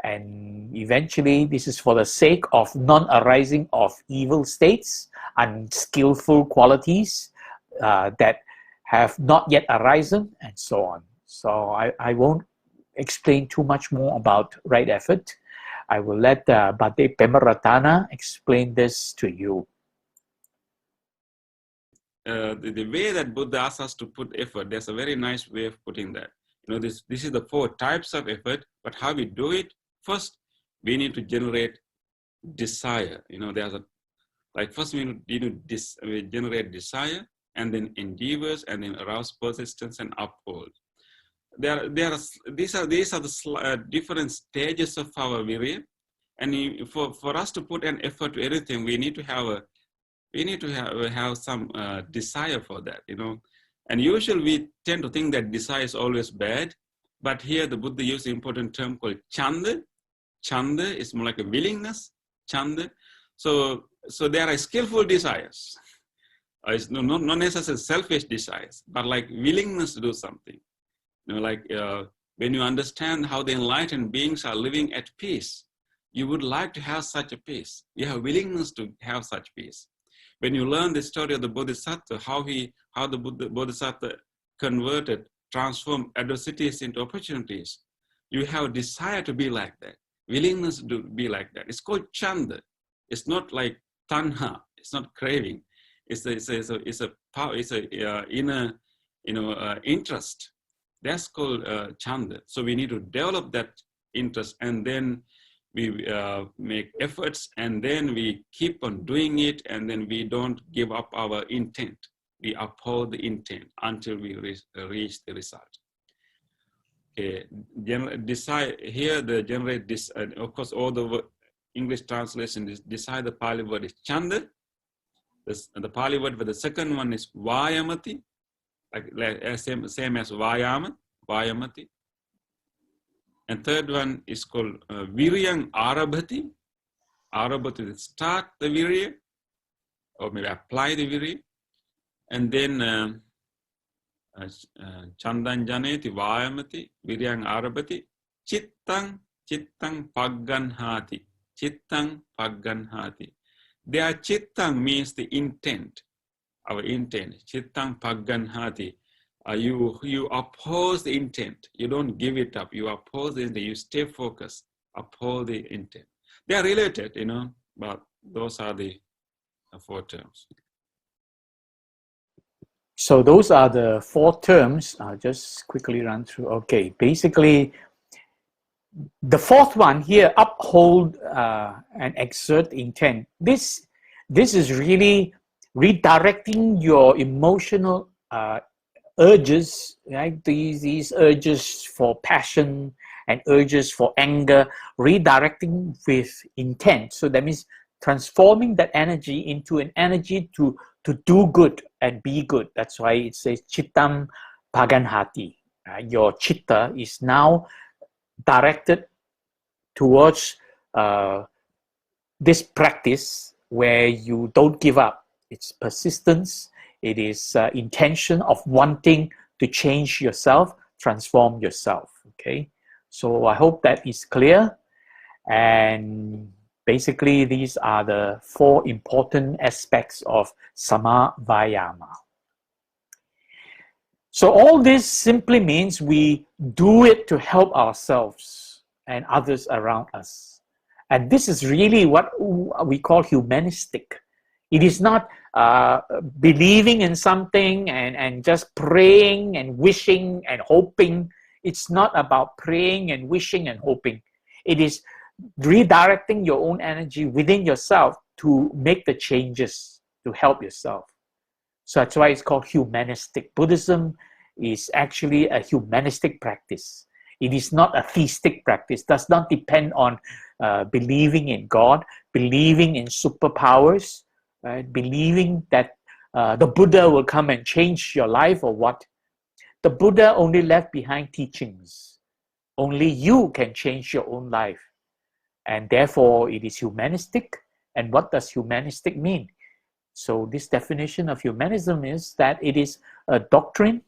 And eventually, this is for the sake of non-arising of evil states, unskillful qualities that have not yet arisen, and so on. So I won't explain too much more about right effort. I will let Bhante Pemaratana explain this to you. The way that Buddha asks us to put effort, there's a very nice way of putting that. You know, this is the 4 types of effort, but how we do it? First, we need to generate desire. You know, there's first we need to generate desire, and then endeavors, and then arouse persistence and uphold. These are the different stages of our virya, and for us to put an effort to anything, we need to have some desire for that, you know. And usually we tend to think that desire is always bad, but here the Buddha used an important term called chanda. Chanda is more like a willingness, chanda. So there are skillful desires. It's not necessarily selfish desires, but like willingness to do something. You know, like when you understand how the enlightened beings are living at peace, you would like to have such a peace. You have willingness to have such peace. When you learn the story of the Bodhisattva, how the Bodhisattva transformed adversities into opportunities, you have desire to be like that, willingness to be like that. It's called chanda. It's not like tanha. It's not craving. It's a inner, interest. That's called chanda. So we need to develop that interest, and then we make efforts, and then we keep on doing it, and then we don't give up our intent. We uphold the intent until we reach the result. Okay, here the generate of course all the English translation is decide. The Pali word is chanda. The Pali word for the second one is vayamati, like same as vayamati. And third one is called viryang arabhati. Arabhati is start the virya, or maybe apply the virya. And then chandan janeti vayamati, viryang arabhati, chittang pagganhati. Chittang pagganhati. There chittang means the intent, our intent. Chittang pagganhati. You oppose the intent. You don't give it up. You oppose the intent. You stay focused. Uphold the intent. They are related, but those are the 4 terms. So those are the 4 terms. I'll just quickly run through. Okay, basically, the 4th one here, uphold and exert intent. This is really redirecting your emotional urges, right? These urges for passion and urges for anger, redirecting with intent. So that means transforming that energy into an energy to do good and be good. That's why it says chittam paganhati. Your chitta is now directed towards this practice where you don't give up. It's persistence. It is intention of wanting to change yourself, transform yourself. Okay, so I hope that is clear. And basically, these are the 4 important aspects of Sama Vayama. So all this simply means we do it to help ourselves and others around us. And this is really what we call humanistic. It is not believing in something and just praying and wishing and hoping. It's not about praying and wishing and hoping. It is redirecting your own energy within yourself to make the changes to help yourself. So that's why it's called humanistic. Buddhism is actually a humanistic practice. It is not a theistic practice. It does not depend on believing in God, believing in superpowers, right? Believing that the Buddha will come and change your life or what. The Buddha only left behind teachings. Only you can change your own life. And therefore, it is humanistic. And what does humanistic mean? So this definition of humanism is that it is a doctrine,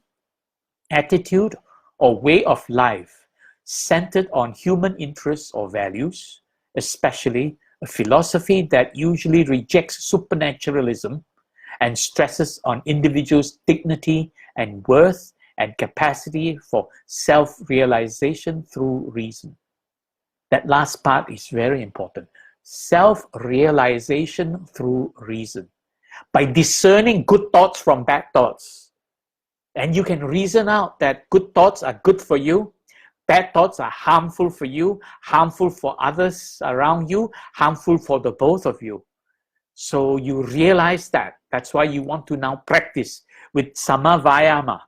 attitude, or way of life centered on human interests or values, especially a philosophy that usually rejects supernaturalism and stresses on individuals' dignity and worth and capacity for self-realization through reason. That last part is very important. Self-realization through reason. By discerning good thoughts from bad thoughts. And you can reason out that good thoughts are good for you, bad thoughts are harmful for you, harmful for others around you, harmful for the both of you. So you realize that. That's why you want to now practice with Sama Vayama.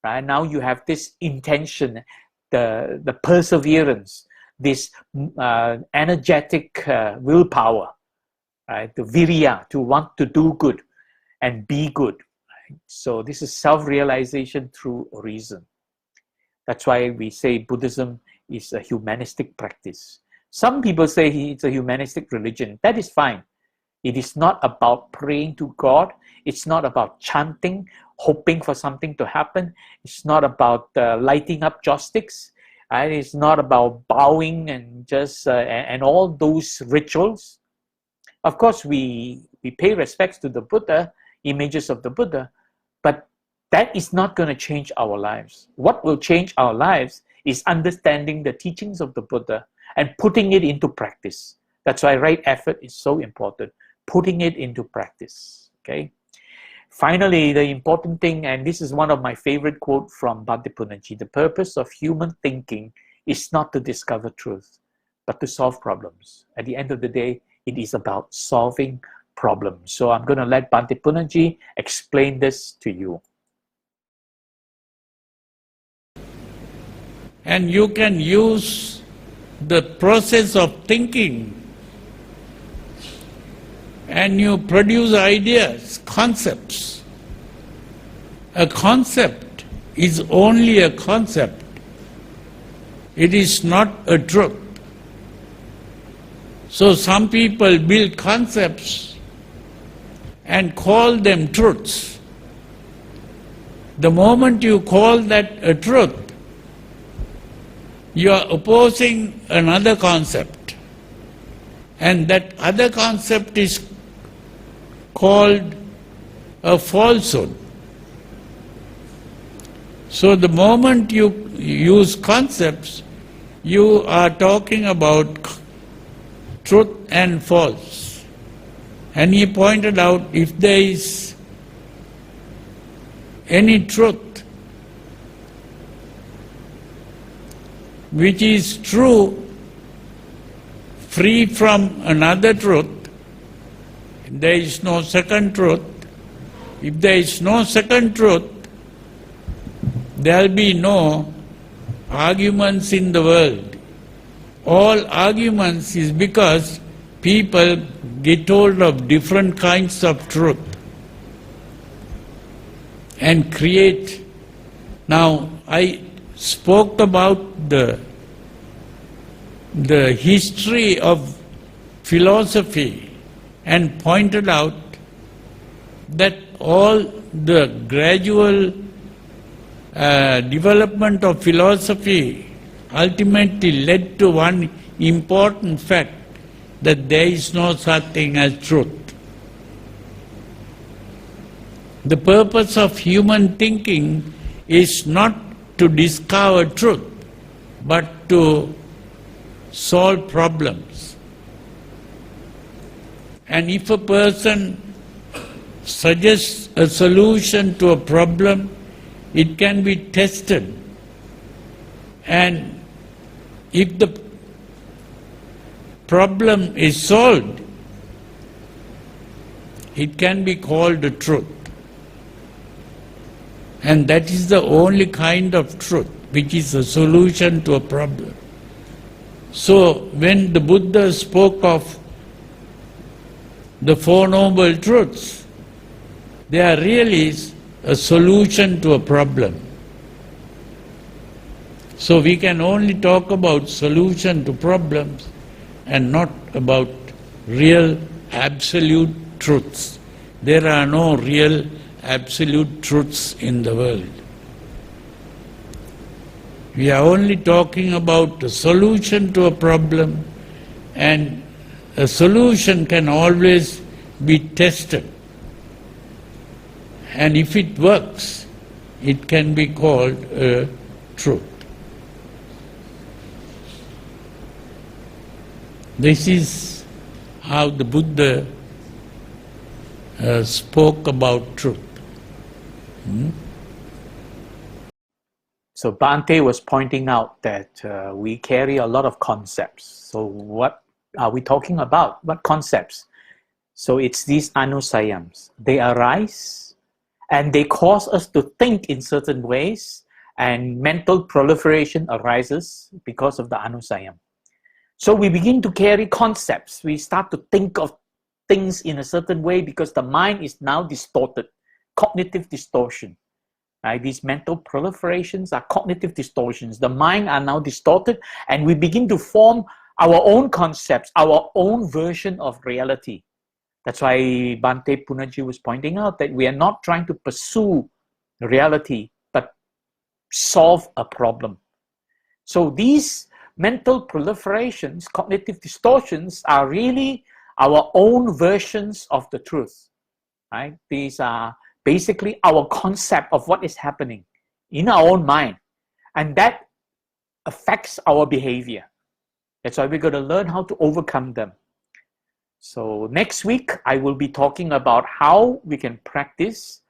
Right? Now you have this intention, the perseverance, this energetic willpower, right? The virya, to want to do good and be good. Right? So this is self-realization through reason. That's why we say Buddhism is a humanistic practice. Some people say it's a humanistic religion. That is fine. It is not about praying to God. It's not about chanting, hoping for something to happen. It's not about lighting up joss sticks. It's not about bowing and just and all those rituals. Of course, we pay respects to the Buddha, images of the Buddha, but that is not going to change our lives. What will change our lives is understanding the teachings of the Buddha and putting it into practice. That's why right effort is so important. Putting it into practice. Okay. Finally, the important thing, and this is one of my favorite quotes from Bhante Punnaji, the purpose of human thinking is not to discover truth, but to solve problems. At the end of the day, it is about solving problems. So I'm going to let Bhante Punnaji explain this to you. And you can use the process of thinking and you produce ideas, concepts. A concept is only a concept. It is not a truth. So some people build concepts and call them truths. The moment you call that a truth, you are opposing another concept. And that other concept is called a falsehood. So the moment you use concepts, you are talking about truth and false. And he pointed out, if there is any truth which is true, free from another truth, there is no second truth. If there is no second truth, there will be no arguments in the world. All arguments is because people get hold of different kinds of truth and create. Now, I spoke about the history of philosophy and pointed out that all the gradual development of philosophy ultimately led to one important fact, that there is no such thing as truth. The purpose of human thinking is not to discover truth, but to solve problems. And if a person suggests a solution to a problem, it can be tested. And if the problem is solved, it can be called a truth. And that is the only kind of truth which is a solution to a problem. So when the Buddha spoke of the Four Noble Truths, they are really a solution to a problem. So we can only talk about solution to problems and not about real absolute truths. There are no real absolute truths in the world. We are only talking about a solution to a problem, and a solution can always be tested. And if it works, it can be called a truth. This is how the Buddha spoke about truth. So Bhante was pointing out that we carry a lot of concepts. So what are we talking about? What concepts? So it's these anusayams. They arise and they cause us to think in certain ways, and mental proliferation arises because of the anusayam. So we begin to carry concepts. We start to think of things in a certain way because the mind is now distorted. Cognitive distortion. Right? These mental proliferations are cognitive distortions. The mind are now distorted, and we begin to form our own concepts, our own version of reality. That's why Bhante Punnaji was pointing out that we are not trying to pursue reality, but solve a problem. So these mental proliferations, cognitive distortions, are really our own versions of the truth. Right? These are basically our concept of what is happening in our own mind, and that affects our behavior. That's why we're going to learn how to overcome them. So next week, I will be talking about how we can practice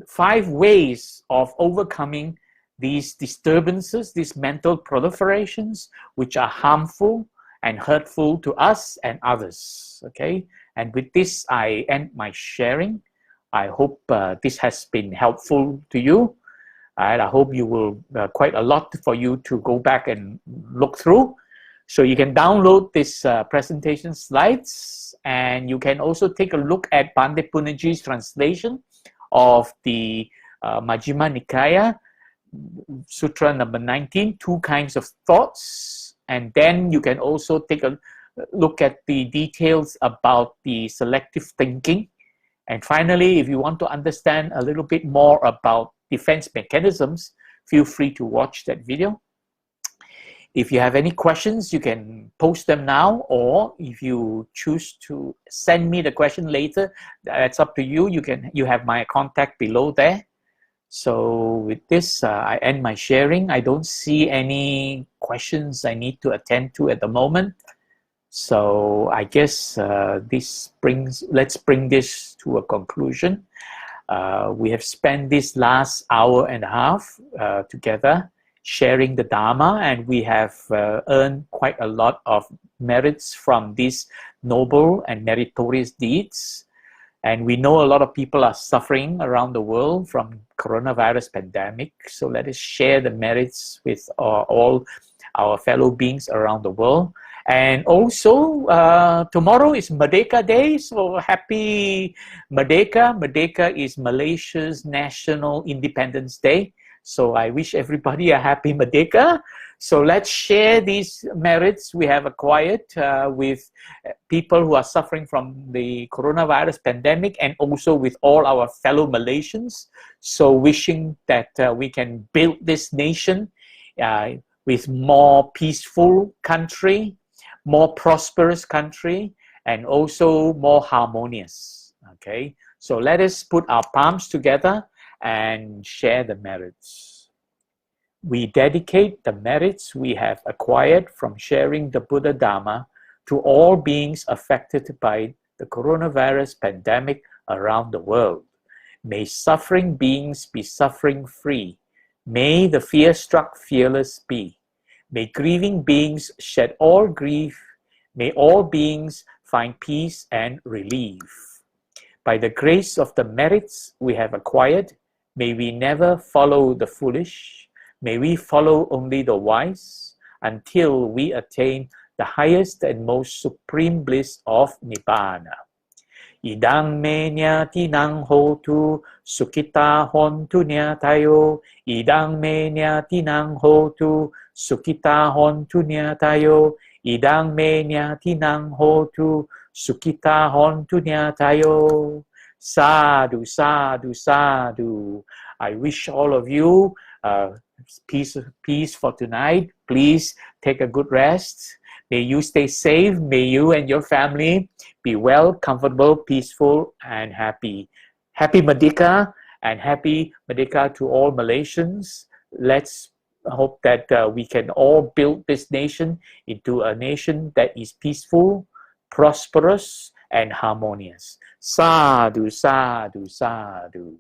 5 ways of overcoming these disturbances, these mental proliferations, which are harmful and hurtful to us and others. Okay, and with this, I end my sharing. I hope this has been helpful to you. And I hope you will quite a lot for you to go back and look through. So you can download this presentation slides, and you can also take a look at Pandit Punnaji's translation of the Majjhima Nikaya, Sutra number 19, 2 kinds of thoughts. And then you can also take a look at the details about the selective thinking. And finally, if you want to understand a little bit more about defense mechanisms, feel free to watch that video. If you have any questions, you can post them now, or if you choose to send me the question later, that's up to you. You have my contact below there. So with this, I end my sharing. I don't see any questions I need to attend to at the moment. So I guess let's bring this to a conclusion. We have spent this last hour and a half together sharing the Dharma, and we have earned quite a lot of merits from these noble and meritorious deeds. And we know a lot of people are suffering around the world from coronavirus pandemic. So let us share the merits with all our fellow beings around the world. And also, tomorrow is Merdeka Day, so happy Merdeka. Merdeka is Malaysia's National Independence Day. So I wish everybody a happy Merdeka. So let's share these merits we have acquired with people who are suffering from the coronavirus pandemic, and also with all our fellow Malaysians. So wishing that we can build this nation with more peaceful country, more prosperous country, and also more harmonious. Okay, so let us put our palms together and share the merits. We dedicate the merits we have acquired from sharing the Buddha Dharma to all beings affected by the coronavirus pandemic around the world. May suffering beings be suffering free. May the fear-struck fearless be. May grieving beings shed all grief. May all beings find peace and relief. By the grace of the merits we have acquired, may we never follow the foolish. May we follow only the wise, until we attain the highest and most supreme bliss of Nibbana. Idang me nyati nang hotu, sukita hontu nyatayo. Idang me nyati nang hotu, sukita hontu nyatayo. Idang me nyati nang hotu, sukita hontu nyatayo. Sadhu, sadhu, sadhu. I wish all of you peace for tonight. Please take a good rest. May you stay safe. May you and your family be well, comfortable, peaceful, and happy. Happy Merdeka, and happy Merdeka to all Malaysians. Let's hope that we can all build this nation into a nation that is peaceful, prosperous, and harmonious. Sadhu, sadhu, sadhu.